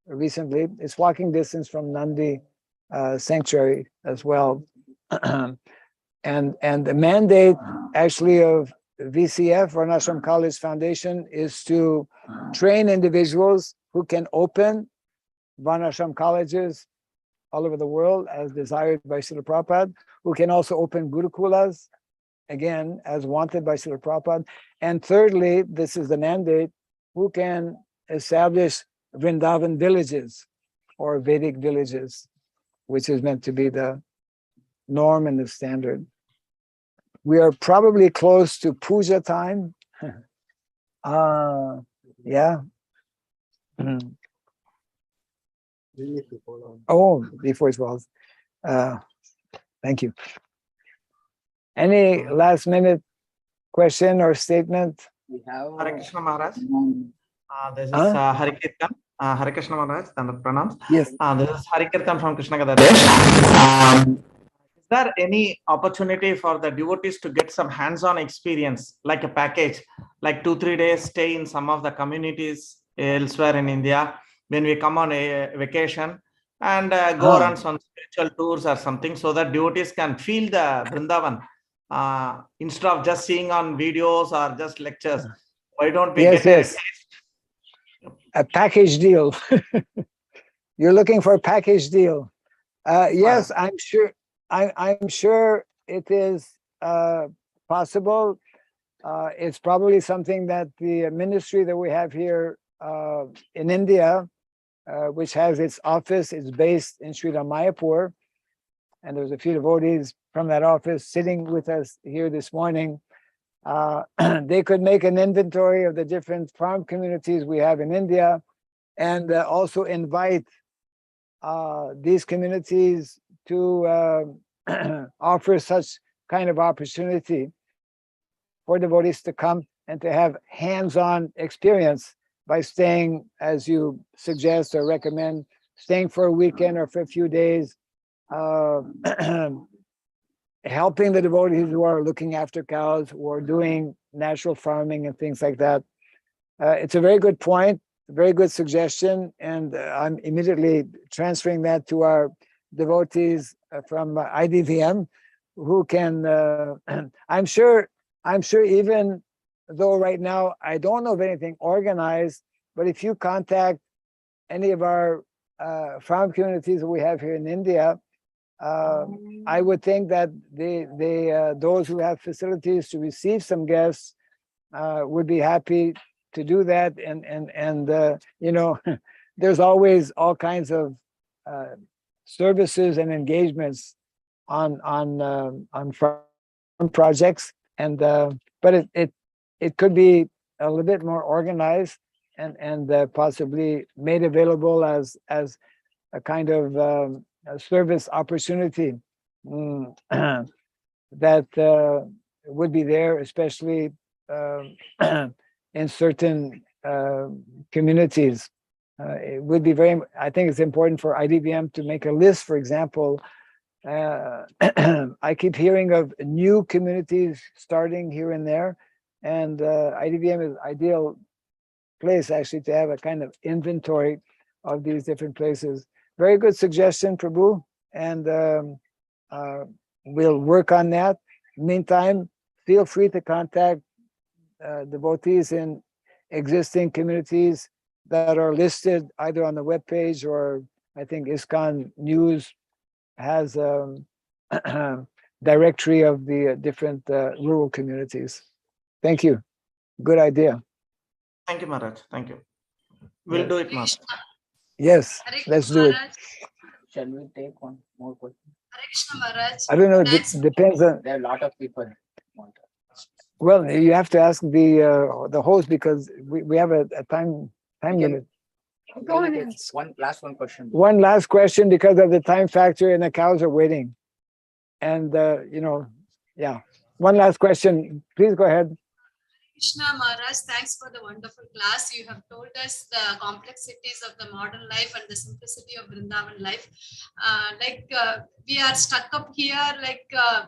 recently, it's walking distance from Nandi Sanctuary as well. And the mandate actually of VCF, Varnasrama College Foundation, is to train individuals who can open Varnasrama colleges all over the world as desired by Srila Prabhupada, who can also open Gurukulas, again, as wanted by Srila Prabhupada. And thirdly, this is the mandate, who can establish Vrindavan villages or Vedic villages, which is meant to be the norm and the standard. We are probably close to Puja time. Yeah. Oh, before 12. Thank you. Any last minute question or statement? We have Hare Krishna Maharaj. This is Huh? Hare Kirtan. Hare Krishna Maharaj, and pranams. Yes. This is Hare Kirtan from Krishna Gadadhar. Is there any opportunity for the devotees to get some hands-on experience, like a package, like 2-3 days stay in some of the communities elsewhere in India when we come on a vacation, and go on some spiritual tours or something, so that devotees can feel the Vrindavan instead of just seeing on videos or just lectures? Why don't we Yes, get a yes. A package deal. You're looking for a package deal. Yes, I'm sure. I'm sure it is possible. It's probably something that the ministry that we have here in India, which has its office, is based in Sridham, Mayapur, and there's a few devotees from that office sitting with us here this morning. They could make an inventory of the different farm communities we have in India, and also invite these communities to offer such kind of opportunity for devotees to come and to have hands-on experience by staying, as you suggest or recommend, staying for a weekend or for a few days, helping the devotees who are looking after cows, who are doing natural farming and things like that. It's a very good point, a very good suggestion, and I'm immediately transferring that to our devotees from IDVM, who can, I'm sure even though right now I don't know of anything organized, but if you contact any of our farm communities that we have here in India, I would think that those who have facilities to receive some guests would be happy to do that, and you know, there's always all kinds of services and engagements on farm projects, and but it could be a little bit more organized and possibly made available as a kind of a service opportunity that would be there, especially in certain communities. It would be I think it's important for IDVM to make a list, for example. I keep hearing of new communities starting here and there, and IDVM is ideal place actually to have a kind of inventory of these different places. Very good suggestion, Prabhu, and we'll work on that. Meantime, feel free to contact devotees in existing communities that are listed either on the webpage or I think ISKCON News has a directory of the different rural communities. Thank you. Good idea. Thank you, Maharaj. Thank you. We'll do it, Maharaj. Yes, let's do it. Shall we take one more question? Hare Krishna Maharaj. I don't know, Thanks. depends on, There are a lot of people. Want to ask. well, you have to ask the host because we have a time limit. Go on Maybe and it's one question. One last question because of the time factor and the cows are waiting. And, yeah, one last question. Please go ahead. Krishna Maharaj, thanks for the wonderful class. You have told us the complexities of the modern life and the simplicity of Vrindavan life. We are stuck up here,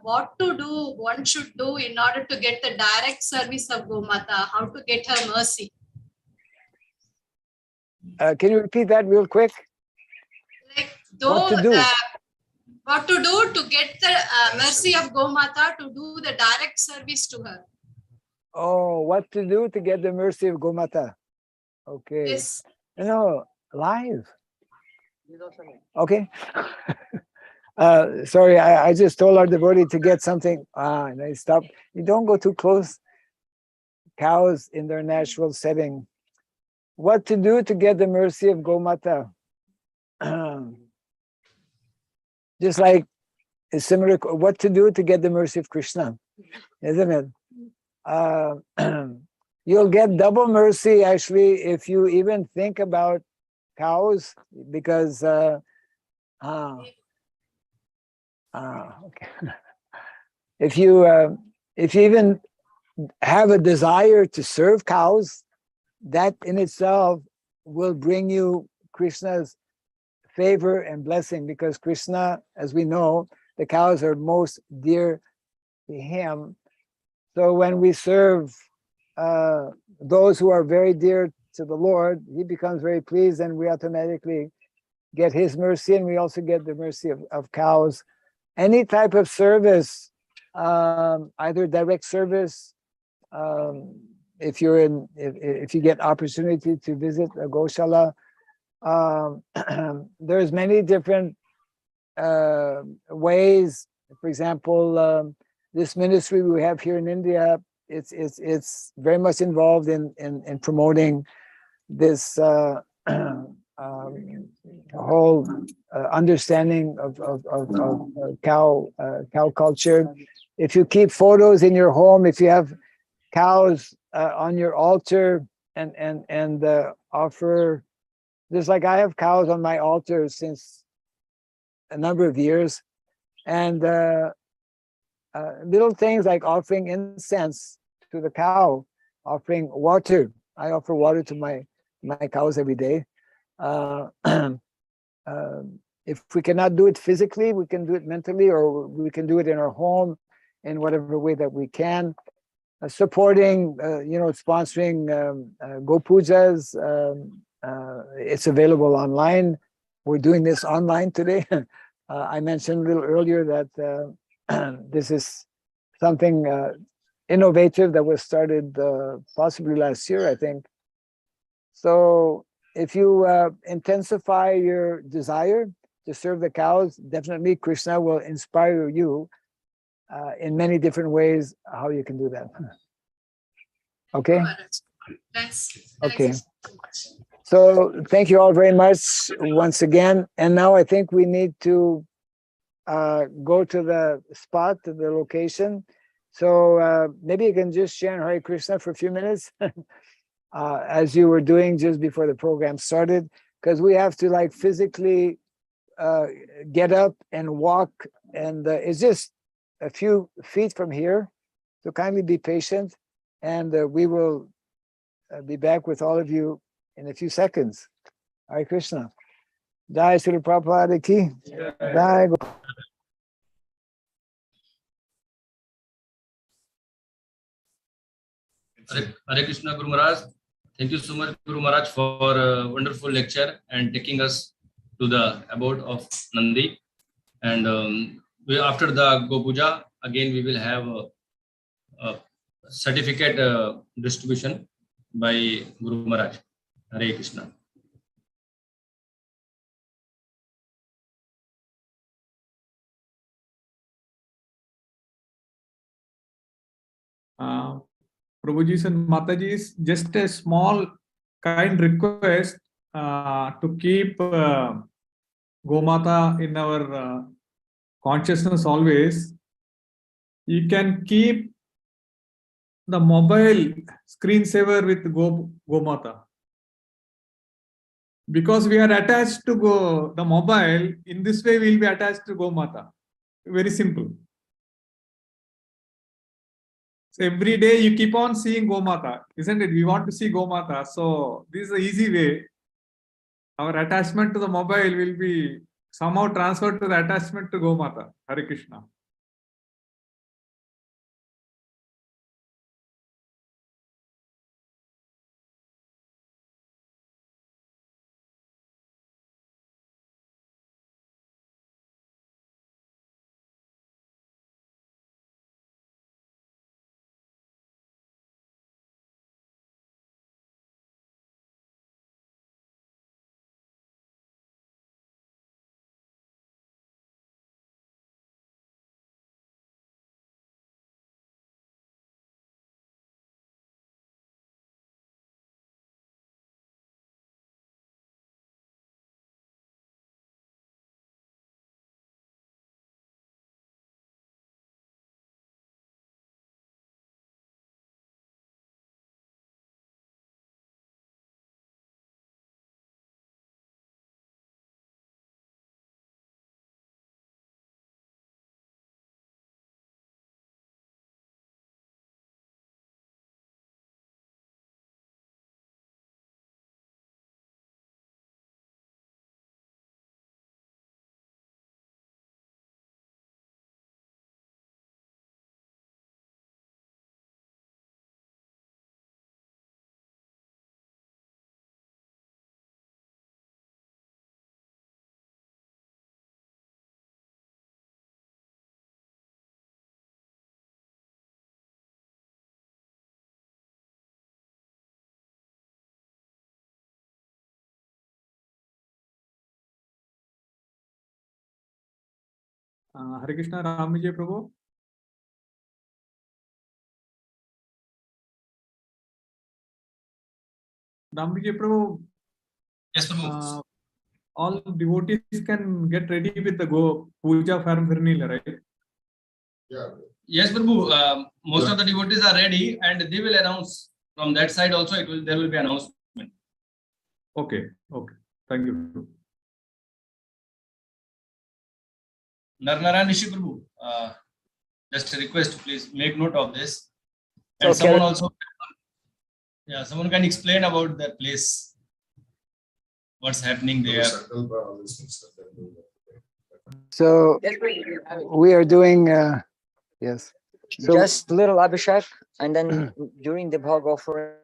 what to do, one should do in order to get the direct service of Gomata, how to get her mercy. Can you repeat that real quick? What to do? What to do to get the mercy of Gomata, to do the direct service to her. Oh, what to do to get the mercy of Gomata? Okay. Yes. Live. Okay. Sorry, I just told our devotee to get something. And I stopped. You don't go too close. Cows in their natural setting. What to do to get the mercy of Gomata? Just like it's similar. What to do to get the mercy of Krishna, isn't it? You'll get double mercy actually if you even think about cows, because okay. If you even have a desire to serve cows, that in itself will bring you Krishna's favor and blessing, because Krishna, as we know, the cows are most dear to him. So when we serve those who are very dear to the Lord, he becomes very pleased, and we automatically get his mercy, and we also get the mercy of cows. Any type of service, either direct service, if you get opportunity to visit a gaushala, there's many different ways. For example, this ministry we have here in India, it's very much involved in promoting this whole understanding of cow culture. If you keep photos in your home, if you have cows on your altar and offer, just like I have cows on my altar since a number of years, and little things like offering incense to the cow, offering water. I offer water to my cows every day. If we cannot do it physically, we can do it mentally, or we can do it in our home in whatever way that we can. Supporting, sponsoring Go Pujas. It's available online. We're doing this online today. I mentioned a little earlier that this is something innovative that was started possibly last year, I think. So if you intensify your desire to serve the cows, definitely Krishna will inspire you in many different ways how you can do that. Okay? Thanks. Okay. So thank you all very much once again. And now I think we need to go to the spot, to the location. So maybe you can just share Hare Krishna for a few minutes as you were doing just before the program started, because we have to physically get up and walk, and it's just a few feet from here. So kindly be patient, and we will be back with all of you in a few seconds. Hare Krishna. Jai Srila Prabhupada ki. Jai. Hare Krishna, Guru Maharaj. Thank you so much, Guru Maharaj, for a wonderful lecture and taking us to the abode of Nandi. And after the Go Puja, again we will have a certificate distribution by Guru Maharaj. Hare Krishna. Prabhuji's and Mataji's, just a small kind request to keep Gomata in our consciousness always. You can keep the mobile screensaver with Gomata. Because we are attached to the mobile, in this way we will be attached to Gomata. Very simple. So every day you keep on seeing Gomata, isn't it? We want to see Gomata. So this is an easy way. Our attachment to the mobile will be somehow transferred to the attachment to Gomata. Hare Krishna. Hare Krishna, Ram Vijay Prabhu. Ram Vijay Prabhu. Yes, Prabhu. All devotees can get ready with the Go Puja paraphernalia, right? Yeah. Yes, Prabhu. Most of the devotees are ready, and they will announce from that side also. There will be announcement. Okay. Okay. Thank you. Narnara Nishi Prabhu. Just a request, please make note of this. So And someone also, yeah, someone can explain about that place. What's happening there? So we are doing, yes. So Just little Abhishek, and then during the Bhag offering.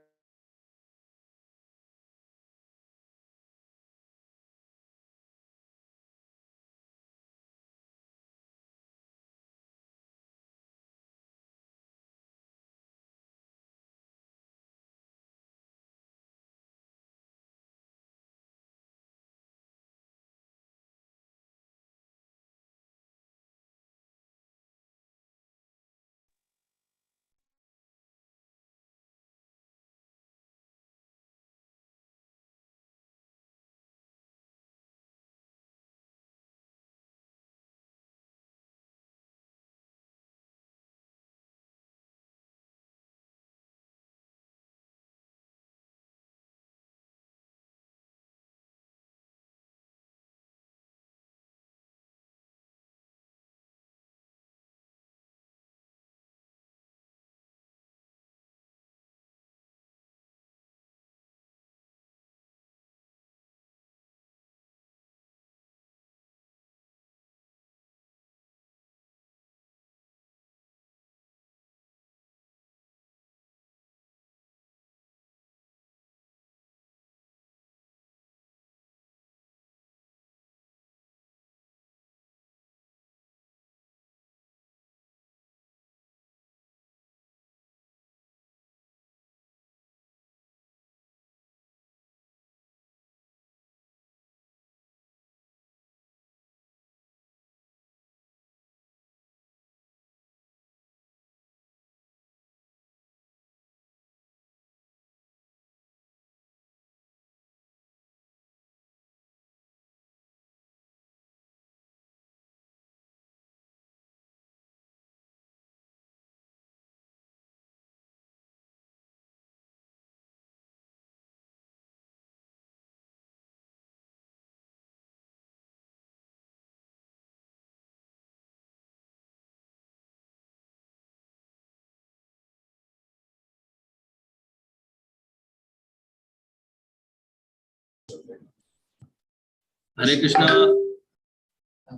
Hare Krishna.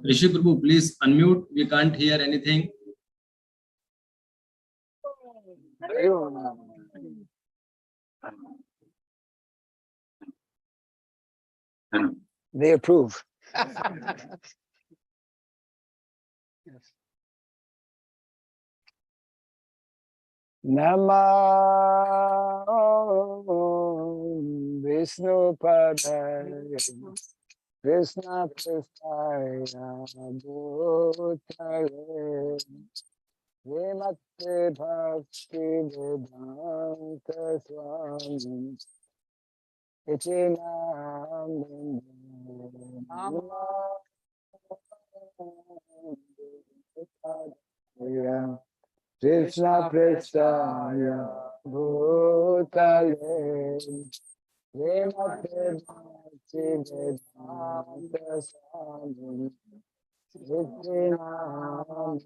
Rishi Prabhu, please unmute. We can't hear anything. They approve. Nama Vishnu Padaya Krishna Pristaya Bhutale Vimate Bhakti Vedanta Swami Iti Namah Krishna Prestaya Bhutale Vimate Bhakti Vedanta Swami Iti Namah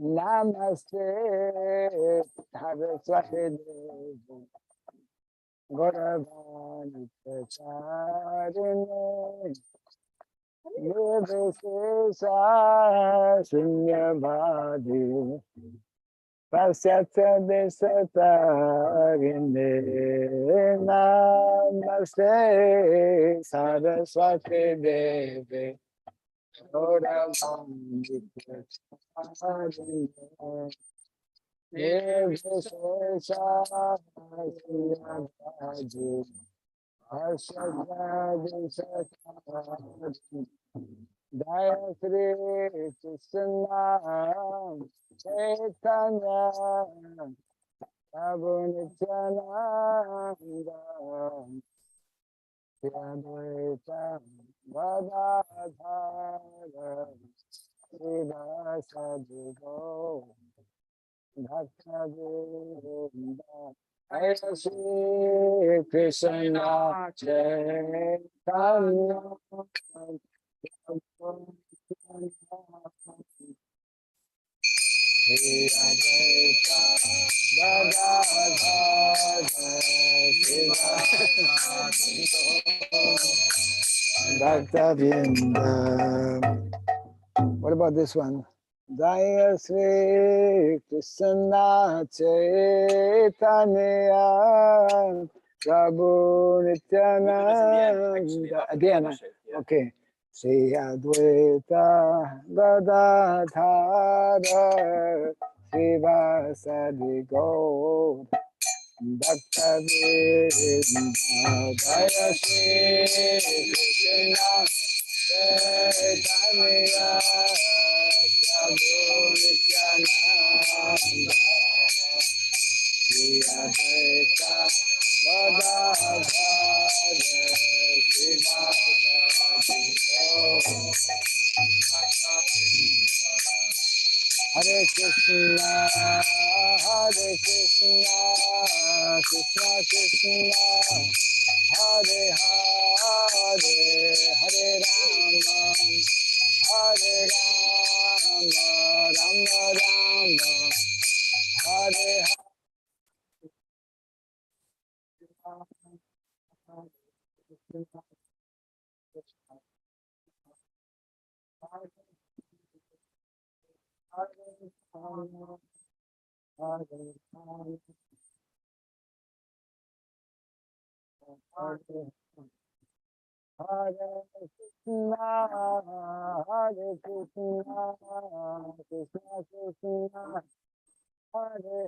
Namaste Saraswati Devi Gauravani Pracharini Nirvishesha Sunyavadi Pasyatya Desatarine Namaste Saraswati Devi Gauravani Pracharini Nirvishesha Sunyavadi Jaya Shri Krishna Chaitanya Prabhu Nityananda Shri Advaita Gadadhara Srivasadi Gaura Bhakta Vrinda Jaya Shri Krishna Chaitanya Shri Advaita Gadadhara Srivasadi Bhakta Vrinda. What about this one? Jaya Sri Krishna Chaitanya Prabhu Nityananda. Again, okay. Sri Advaita Gadadhara Srivasadi Gaura Bhakta Vrinda. Jaya Sri Krishna Chaitanya Prabhu Nityananda Shri Advaita Gadadhara Srivasadi Gaura. Hare Krishna, Hare Krishna, Krishna Krishna, Hare Hare, Hare Rama, Hare Rama, Rama Rama, Hare Hare Krishna, Hare Krishna, Krishna Krishna, Hare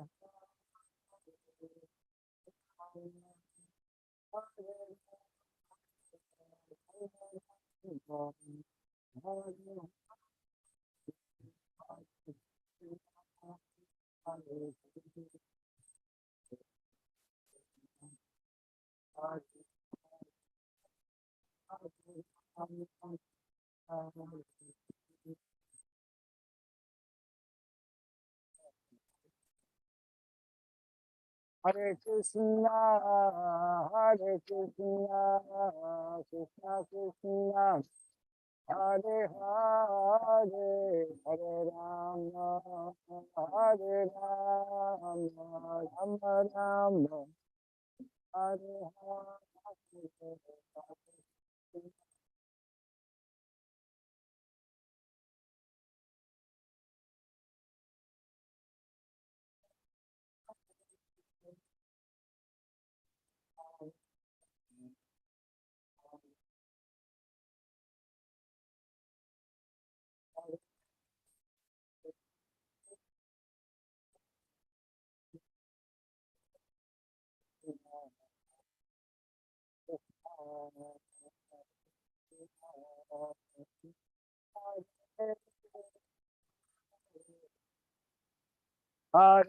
Hare Krishna, Hare Krishna, Krishna Krishna, Hare Hare, Hare Rama, Hare Rama, Rama Rama, Hare Hare. Hare Rama,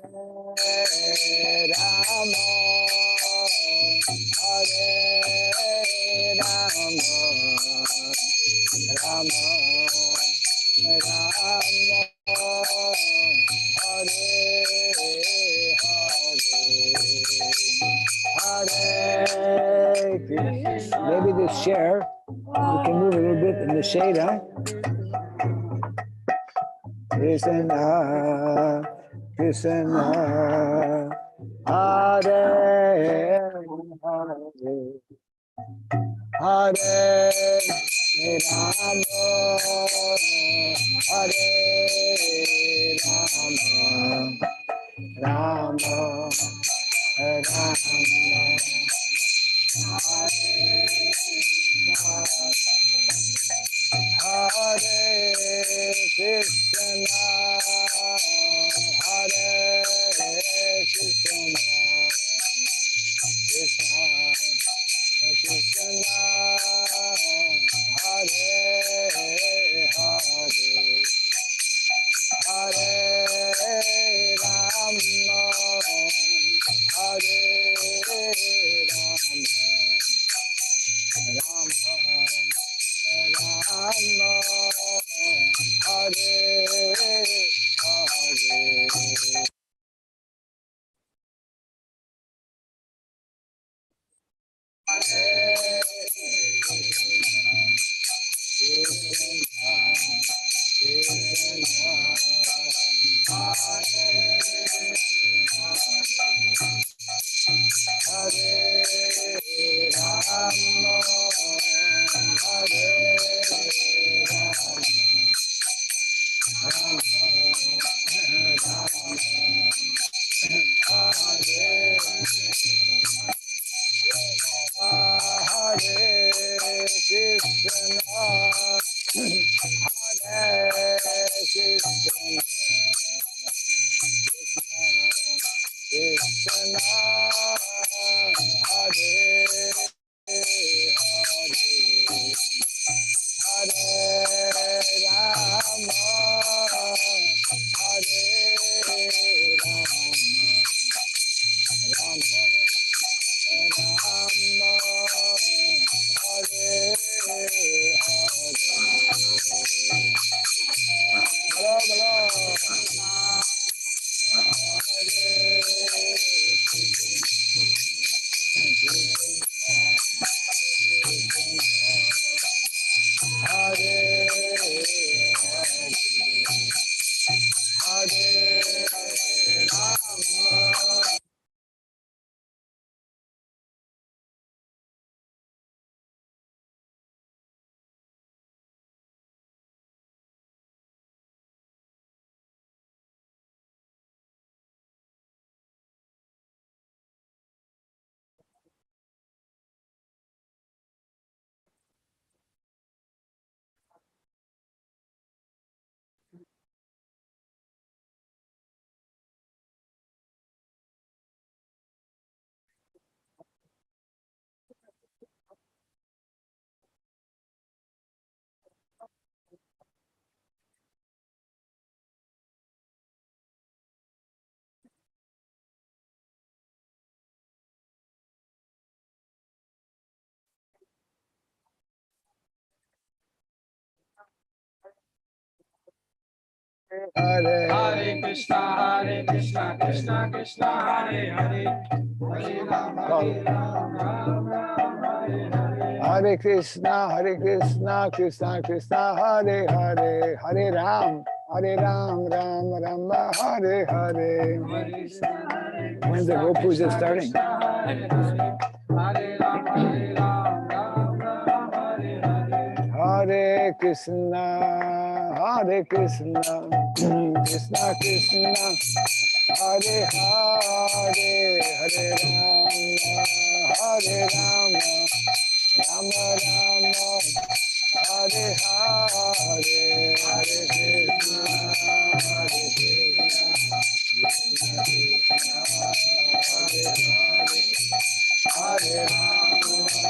Hare Rama, Rama Rama, Hare Hare, Hare. Maybe this chair, we can move a little bit in the shade, huh? Krishna, Krishna, Hare Hare, Hare Rama, Hare Rama, Rama Hare Krishna, Hare Krishna, Krishna Krishna, Hare Hare, Hare Rama, Hare Rama, Rama Rama, Hare Hare. Hare Hare Krishna, Krishna Krishna, Hare Hare, Hare Rama, Rama Rama, Hare Hare. Hare Krishna, Krishna Krishna, Hare Hare, Hare Ram, Ram Rama, Hare Hare. When's the Go Puja starting? Hare Krishna, Hare Krishna, Krishna Krishna, Hare Hare, Hare Rama, Rama Rama, Hare Hare, Hare Krishna, Hare Krishna, Krishna Krishna, Hare Hare, Hare Rama, Hare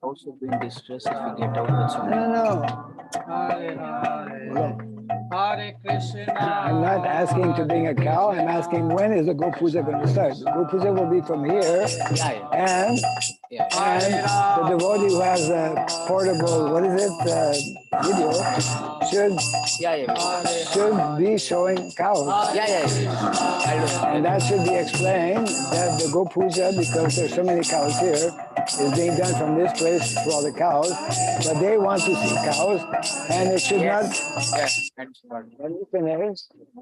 Also doing distress if we get out the song. No. I'm not asking to bring a cow. I'm asking when is the Go Puja going to start? The Go Puja will be from here, and the devotee who has a portable, what is it, video, should be showing cows. And that should be explained that the Go Puja, because there's so many cows here, is being done from this place for all the cows, but they want to see cows, and it should not. Let me finish.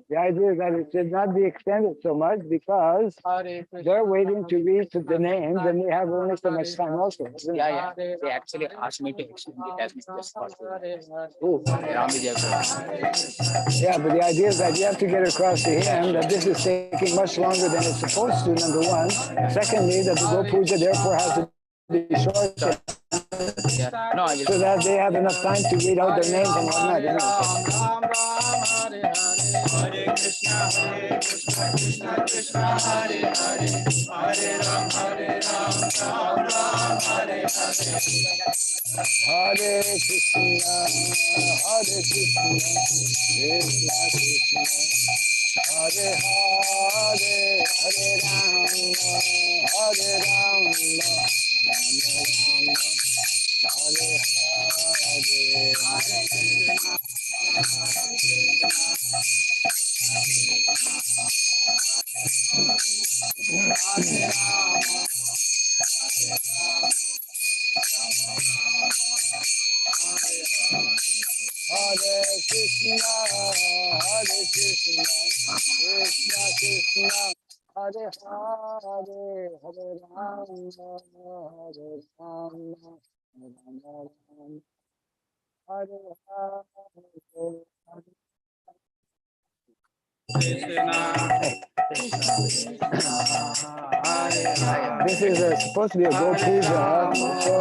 The idea is that it should not be extended so much because they're waiting to read the names, and we have only so much time also. They actually asked me to extend it as much as possible. Yeah, but the idea is that you have to get across to him that this is taking much longer than it's supposed to, number one. Secondly, that the Go Puja therefore has to be shortened. So that they have enough time to read out their names and whatnot. Hare Krishna, Krishna Krishna, Hare Hare, Hare Ram, Ram Ram, Hare Hare. Hare Krishna, Krishna Krishna, Hare Hare, Hare Ram, Hare Ram, Hare Hare Krishna, Krishna Krishna, Hare Hare, Hare Ram, Hare Ram, Hare This is supposed to be a Go Puja, so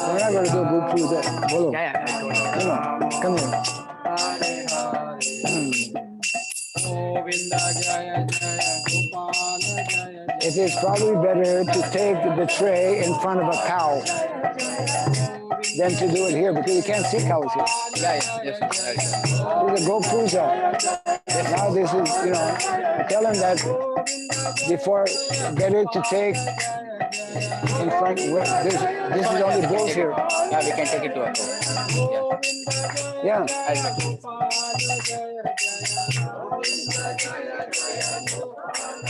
we're not going to do a Go Puja. Bolo. Come here. It is probably better to take the tray in front of a cow than to do it here because you can't see cows here. This is a Go Puja. Now this is, tell them that before, better to take in front, this is only bulls here. Yeah, we can take it to a cow. Yeah.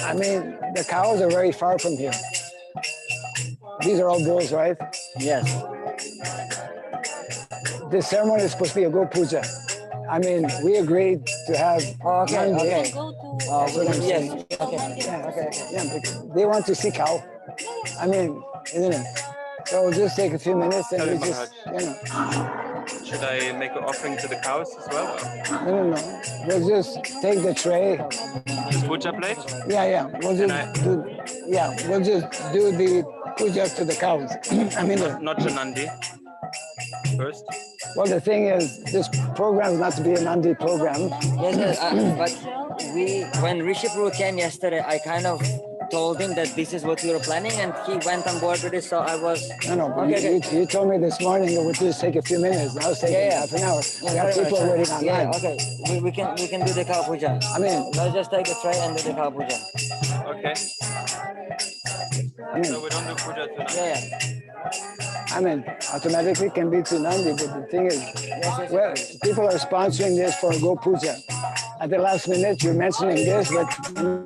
I mean, the cows are very far from here. These are all bulls, right? Yes. This ceremony is supposed to be a Go Puja. I mean, we agreed to have Nandi. Yes. Yeah, they want to see cow. I mean, isn't it? So we'll just take a few minutes and we just, Should I make an offering to the cows as well? No. We'll just take the tray. Just puja plate? Yeah. We'll just do the puja to the cows. I mean, not to Nandi first. Well, the thing is, this program is not to be a Nandi program. Yes, but when Rishi Prabhu came yesterday, I kind of told him that this is what we were planning, and he went on board with it. So I was No, but okay. you told me this morning it would just take a few minutes. Now it's taking half an hour. We got people waiting online. Yeah, okay. We can do the cow puja. I mean, let's just take a tray and do the cow puja. Okay. I mean, So we don't do puja tonight. I mean, automatically can be to Nandi, but the thing is, well, people are sponsoring this for Go Puja. At the last minute, you're mentioning this, but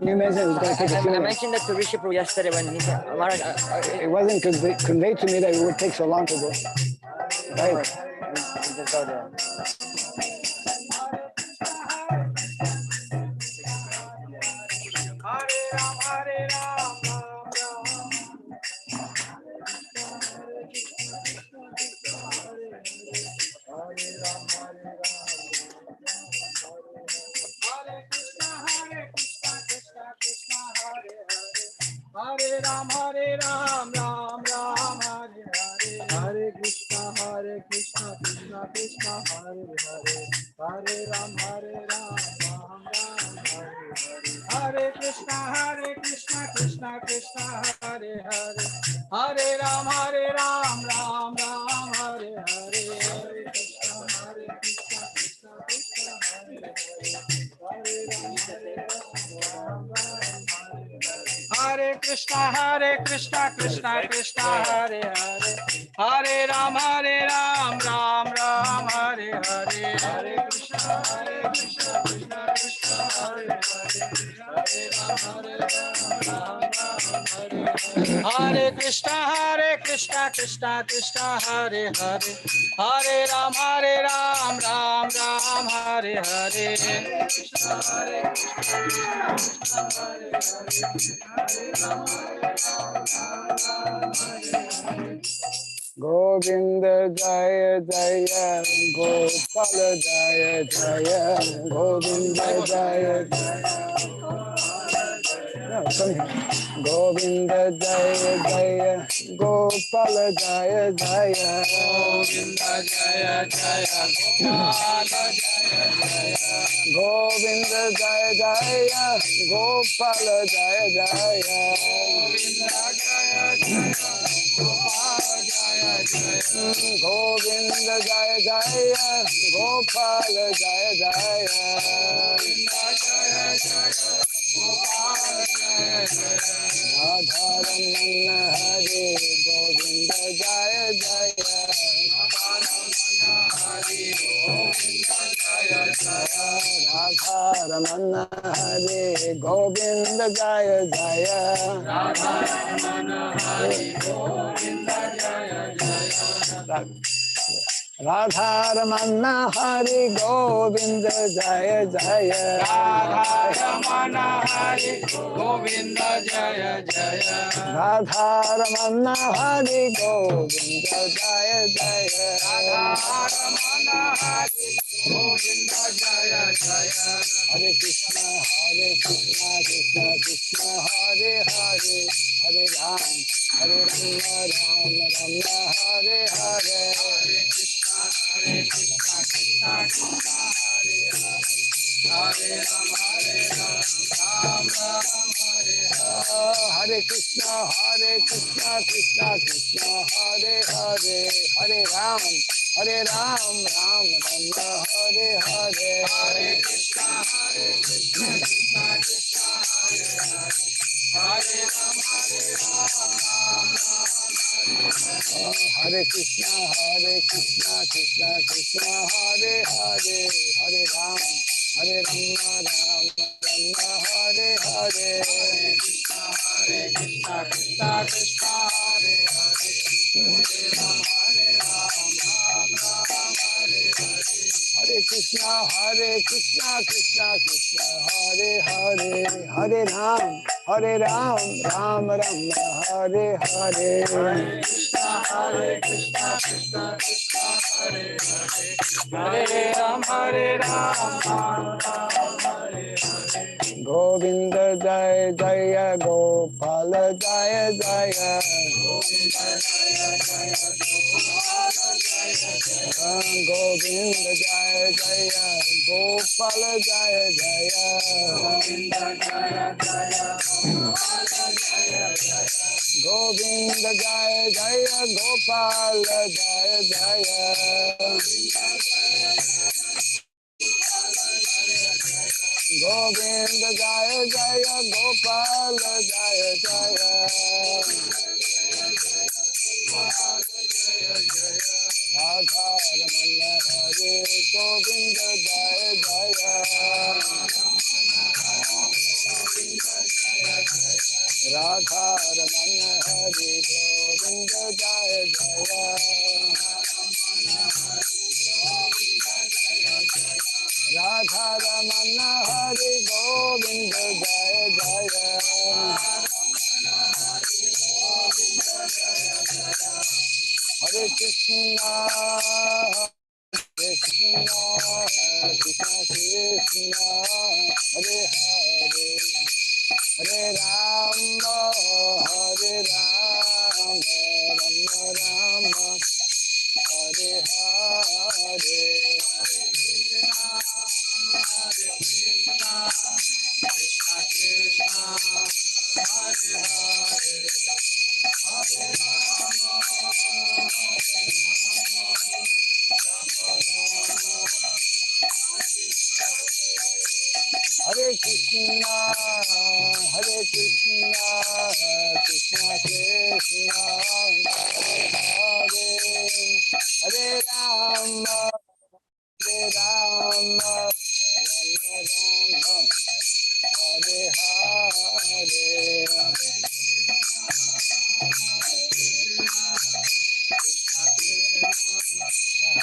you mentioned it's going to take a few I minutes. mentioned that to Rishipu yesterday when he said, Maharaj, It wasn't conveyed to me that it would take so long to go. Right. we just go there. Hare Ram, Ram Ram, Hare Hare. Hare Krishna, Krishna Krishna, Hare Hare. Hare Ram, Ram Ram, Hare Hare. Hare Krishna, Krishna Krishna, Hare Hare. Hare Ram, Ram Ram, Hare Hare. Hare Krishna, Krishna Krishna, Hare Hare. Hare Ram, Ram Ram, Hare Krishna, Krishna Krishna, Hare Hare. Hare Ram, Ram Ram, Hare Hare. Hare Krishna, Krishna Krishna, Hare Hare. Hare Ram, Ram Ram, Hare Krishna, Krishna Krishna, Hare Hare. Hare Ram, Ram Ram, Hare Hare. Hare Krishna, Krishna Hare Hare. Govinda Jaya Jaya, Gopala Jaya Jaya, Govinda Jaya Jaya. No, Govinda Jaya Jaya, Gopala Jaya Jaya. Govinda Jaya Jaya, Gopala Jaya Jaya. Govinda Jaya Jaya, Gopala Jaya Jaya. Govinda Jaya Jaya, Gopala Jaya Jaya. Govinda Jaya Jaya, Gopala Jaya Jaya. Govinda Jaya Jaya, Gopala Jaya Jaya. Radharamana Hare, Govinda Jaya Jaya. Radharamana Hare, Govinda Jaya Jaya. Radharamana Hare, Govinda Jaya Jaya. Radharamana Hare, Govinda Jaya Jaya. Radharamana Hare, Govinda Jaya Jaya. Radharamana Hare, Govinda Jaya Jaya. Radharamana Hare, Govinda Jaya Jaya. Radharamana Hare, Govinda Jaya Jaya. Hare Krishna, Krishna Krishna, Hare Hare. Hare Ram, Ram Rama, Hare Hare. Hare Krishna, Krishna Krishna, Hare Hare. Hare Ram, Ram Ram, Hare Hare. Hare Krishna, Krishna Krishna, Hare Hare. Hare Ram, Ram Rama, Hare Hare. Hare Krishna, Krishna Krishna, Hare Hare. Hare Ram, Ram Ram, Hare Krishna, Krishna Krishna, Hare Hare. Hare Ram, Ram Hare Hare. Hare Krishna, Krishna Krishna, Hare Hare. Hare Ram, Ram Hare Hare. Hare Krishna, Krishna Krishna, Hare Hare. Hare Ram, Ram Hare Hare. Hare Krishna, Krishna Krishna, Hare Hare. Hare Ram, Ram Hare Hare. Govinda Jaya Jaya Gopala Jaya Jaya Govinda Jaya Jaya Gopala Jaya Jaya Govinda Jaya Jaya Gopala Jaya Jaya Govinda Jaya Jaya Gopala Jaya Jaya Radha Ramana Hare Govinda Jaya Jaya Radha Ramana Hare Govinda Jaya Jaya Radha Ramana Hare Govinda Jaya Jaya Hare Krishna Krishna Krishna Krishna Hare Hare Hare Rama Hare Rama Rama Rama Hare Hare Hare Krishna, Hare Krishna, Krishna Krishna, Hare Hare Rama, Hare Rama, Rama Rama, Hare Hare.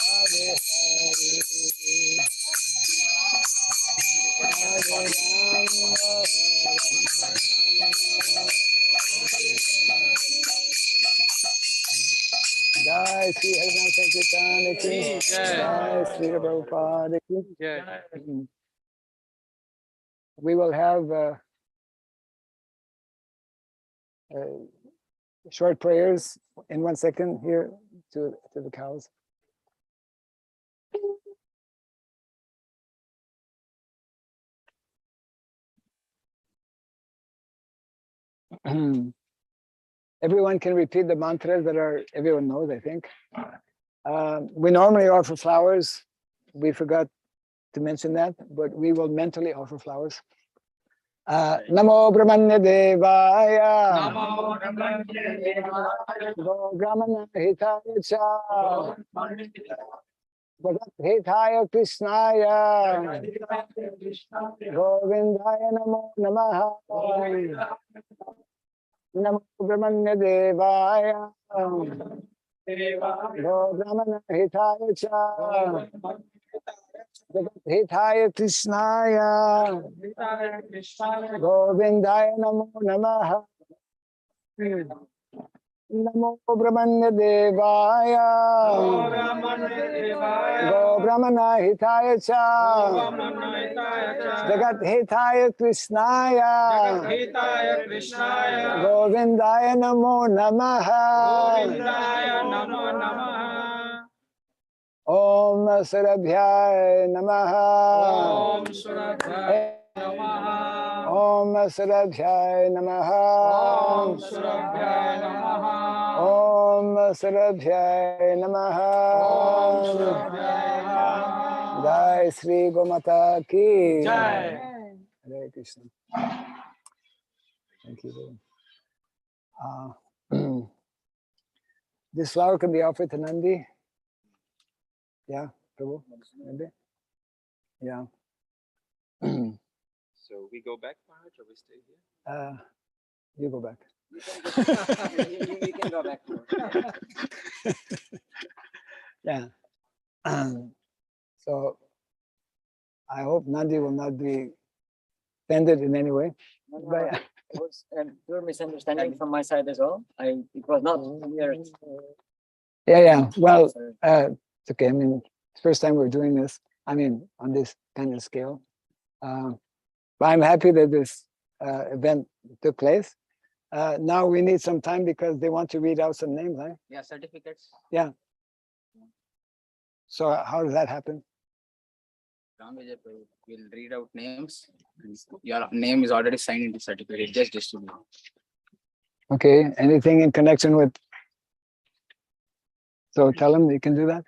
Hare Jai Sri Harinam Sankirtan ki Jai Sri Prabhupada ki We will have short prayers in 1 second here to the cows. Everyone can repeat the mantras that everyone knows, I think. We normally offer flowers. We forgot to mention that, but we will mentally offer flowers. Namo Brahmanya Devaya. Namo Brahmanya Devaya. Go Brahmana Hitaya Cha. Jagat Hitaya Krishnaya. Govindaya Namo Namaha. Namo Brahmanya Devaya. Go Brahmana Hitaya Cha. Jagat Hitaya Krishnaya. Govindaya Namo Namaha. Namo Brahmanya Devaya. Go Brahmana Hitaya Cha. Jagat Hitaya Krishnaya. Govindaya Namo Namaha. Om Sarabhyaya Namaha. Om Sarabhyaya Namaha. Om Sarabhyaya Namaha. Om Sarabhyaya Namaha. Om Sarabhyaya Namaha. Jai Sri Gomata ki Jai. Hare Krishna. Thank you. This flower can be offered to Nandi. Yeah, Prabhu, maybe. Yeah. So we go back, Maharaj, or we stay here? You go back. You can go back. Yeah. So I hope Nandi will not be offended in any way. But, It was a pure misunderstanding from my side as well. It was not clear. yeah. Well, it's okay. I mean, it's the first time we're doing this. I mean, on this kind of scale. But But I'm happy that this event took place. Now we need some time because they want to read out some names, right? Yeah, certificates. Yeah. So how does that happen? We'll read out names. Your name is already signed into certificate. Just distribute. Okay. Anything in connection with? So tell them you can do that.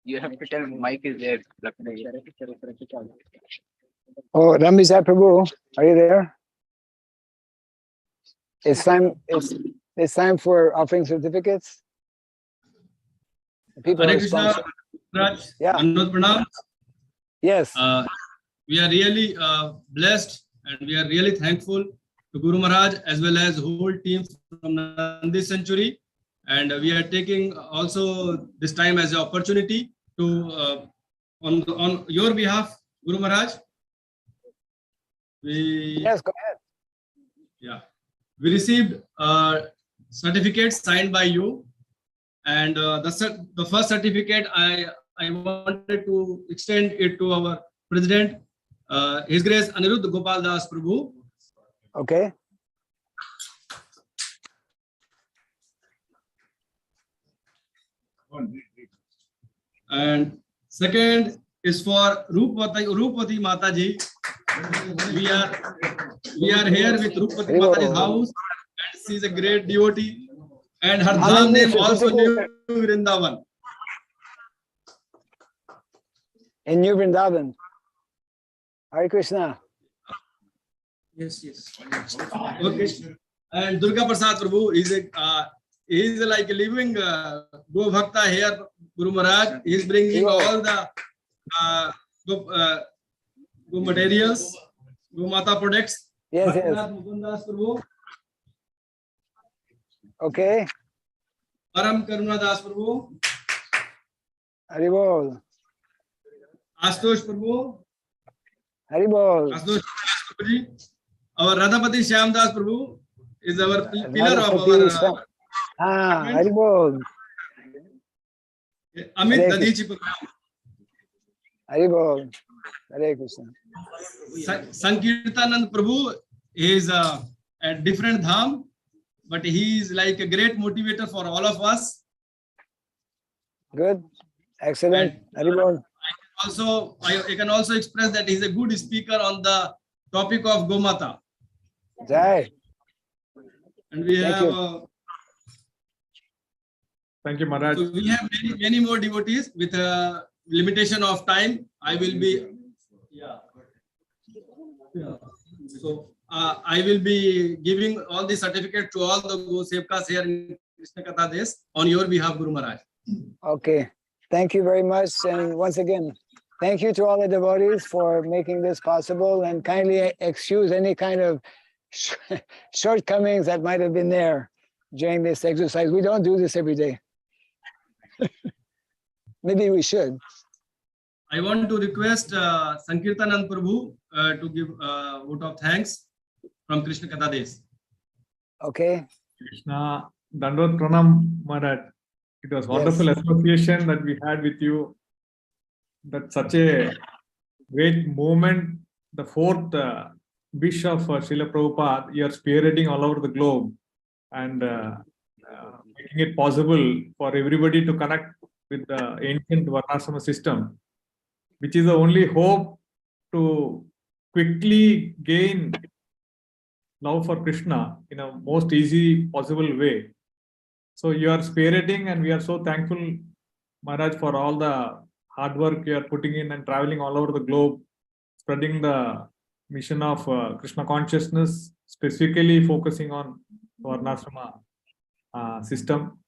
You have to tell Mike is there. Oh, Ramizar Prabhu, are you there? It's time. It's time for offering certificates. People Hare are Krishna, sponsored. Raj, Yeah. Anand Pranam. Yes. We are really blessed and we are really thankful to Guru Maharaj as well as whole team from Nandi Century. And we are taking also this time as an opportunity to, on your behalf, Guru Maharaj. Yes, go ahead. Yeah. We received certificates signed by you. And the first certificate, I wanted to extend it to our President, His Grace Aniruddha Gopal Das Prabhu. Okay. And second is for Roopwati Mataji. We are here with Roopwati Mataji's house, and she is a great devotee. And her dham name also New Vrindavan. In New Vrindavan. Hare Krishna. Yes. Okay. And Durga Prasad Prabhu is like a living Go Bhakta here, Guru Maharaj. He is bringing all the Go materials, Go Mata products. Yes. Mukundas Prabhu. Okay. Param Karuna Das Prabhu. Haribol. Astosh Prabhu. Haribol. Astosh Prabhu. Our Radhapati Shyam Das Prabhu is our pillar of our Haribol. Amit Dadichi Prabhu. Haribol. Hare Krishna. Sankirtanand Prabhu is a different dham, but he is like a great motivator for all of us. Good. Excellent. Haribol. I can also express that he is a good speaker on the topic of Gomata. Jai. And we Thank have you. Thank you, Maharaj. So we have many more devotees with a limitation of time. I will be So I will be giving all the certificate to all the Go Sevkas here in Krishna Katha Desh on your behalf, Guru Maharaj. Okay. Thank you very much. And once again, thank you to all the devotees for making this possible, and kindly excuse any kind of shortcomings that might have been there during this exercise. We don't do this every day. Maybe we should. I want to request Sankirtanand Prabhu to give a vote of thanks from Krishna Katha Desh. Okay. Krishna, Dandot Pranam Maharaj. It was wonderful association that we had with you. That's such a great moment. The fourth wish of Srila Prabhupada, you are spearheading all over the globe and making it possible for everybody to connect with the ancient Varnasrama system, which is the only hope to quickly gain love for Krishna in a most easy possible way. So you are spearheading, and we are so thankful, Maharaj, for all the hard work you are putting in and traveling all over the globe, spreading the mission of Krishna consciousness, specifically focusing on Varnasrama system,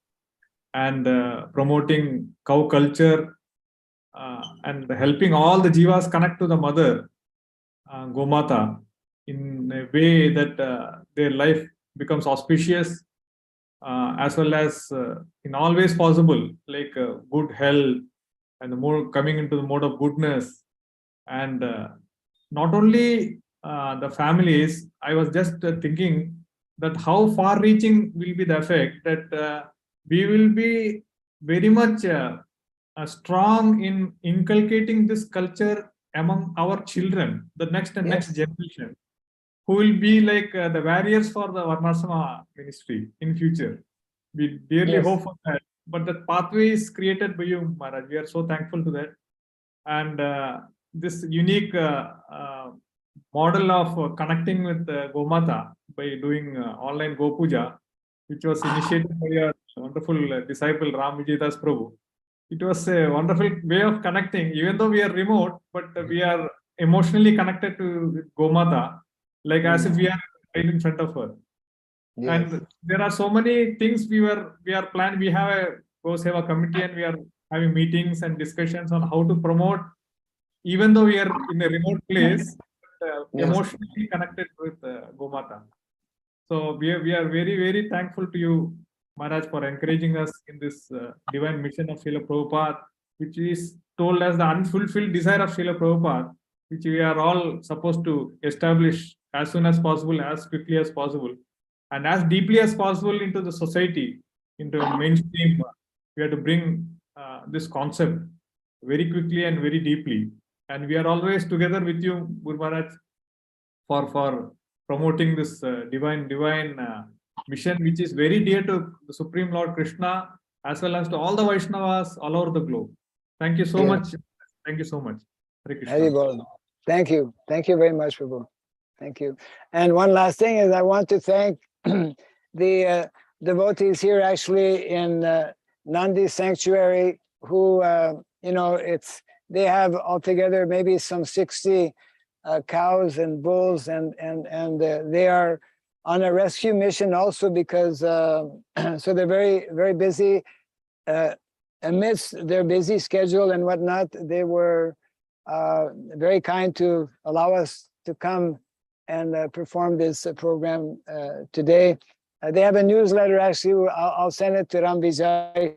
and promoting cow culture, and helping all the jivas connect to the mother, Gomata, in a way that their life becomes auspicious, as well as in all ways possible, like good health and the more coming into the mode of goodness. And not only the families, I was just thinking that how far reaching will be the effect that we will be very much strong in inculcating this culture among our children, the next and next generation, who will be like the warriors for the Varnasrama ministry in future. We dearly hope for that. But the pathway is created by you, Maharaj. We are so thankful to that. And this unique model of connecting with Gomata by doing online Go Puja, which was initiated by your wonderful disciple Ram Vijaydas Prabhu. It was a wonderful way of connecting, even though we are remote, but we are emotionally connected to Gomata, like as if we are right in front of her. And there are so many things we are planning. We have a Go Seva committee, and we are having meetings and discussions on how to promote, even though we are in a remote place, emotionally connected with Gomata. So we are very, very thankful to you, Maharaj, for encouraging us in this divine mission of Srila Prabhupada, which is told as the unfulfilled desire of Srila Prabhupada, which we are all supposed to establish as soon as possible, as quickly as possible, and as deeply as possible into the society, into mainstream. We have to bring this concept very quickly and very deeply. And we are always together with you, Guru Maharaj, for promoting this divine mission, which is very dear to the Supreme Lord Krishna, as well as to all the Vaishnavas all over the globe. Thank you so much. Thank you so much. Hare Krishna. Thank you. Thank you very much, Prabhu. Thank you. And one last thing is I want to thank the devotees here actually in Nandi sanctuary who, they have altogether maybe some 60 cows and bulls, and they are on a rescue mission also because, so they're very, very busy. Amidst their busy schedule and whatnot, they were very kind to allow us to come and perform this program today. They have a newsletter, actually. I'll send it to Ram Vijay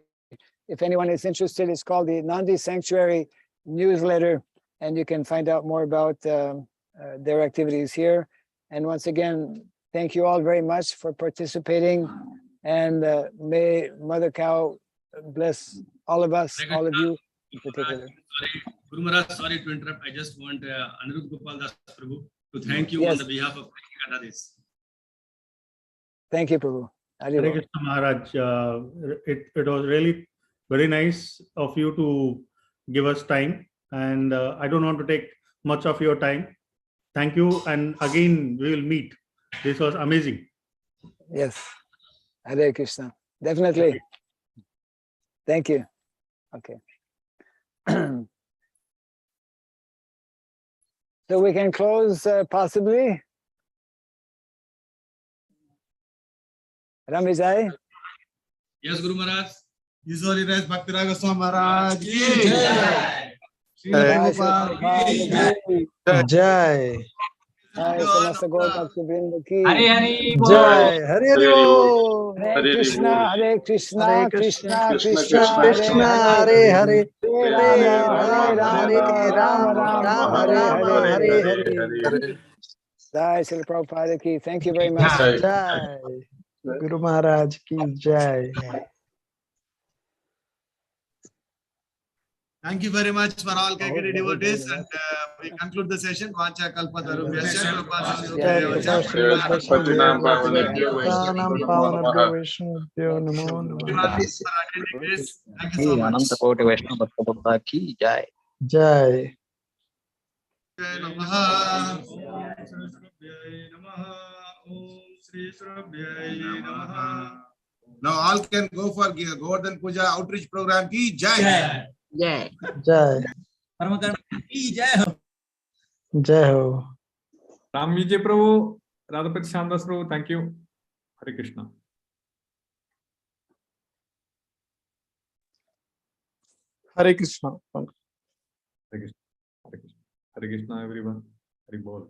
if anyone is interested. It's called the Nandi Sanctuary Newsletter, and you can find out more about their activities here. And once again, thank you all very much for participating, and may Mother Cow bless all of us, all of you in particular. Sorry, Guru Maharaj, sorry to interrupt. I just want Anirudh Gopal Das Prabhu to thank you on the behalf of this. Thank you, Prabhu. Hare Krishna Maharaj. It was really very nice of you to give us time, and I don't want to take much of your time. Thank you, and again we will meet. This was amazing. Yes, Hare Krishna. Definitely. Thank you. Okay. So we can close possibly. Ram Vijay? Yes, Guru Maharaj. His Holiness Bhakti Raga Swami Maharaj ki Jai. Srila Prabhupada ki Jai. Jai. Samasta Gaur Bhakti Vrinda ki Jai. Hare Hare Bol. Hare Krishna, Hare Krishna, Krishna Krishna, Krishna, Hare Hare. Hare Rama, Hare Hare. Jai Srila Prabhupada ki. Thank you very much. Jai. Guru Maharaj ki Jai. Thank you very much for all KKD devotees, and we conclude the session. Vacha kalpatarubhyasya Ananta-koti Vaishnava Bhakta Prabhupada ki Jai. Jai. Now all can go for Govardhan Puja outreach program ki Jai. Jai. Jai. Jai ho. Ram Vijay Prabhu, Radhapati Shamdas Prabhu, thank you. Hare Krishna. Hare Krishna. Hare Krishna. Hare Krishna. Hare Krishna, everyone. Hare Bol.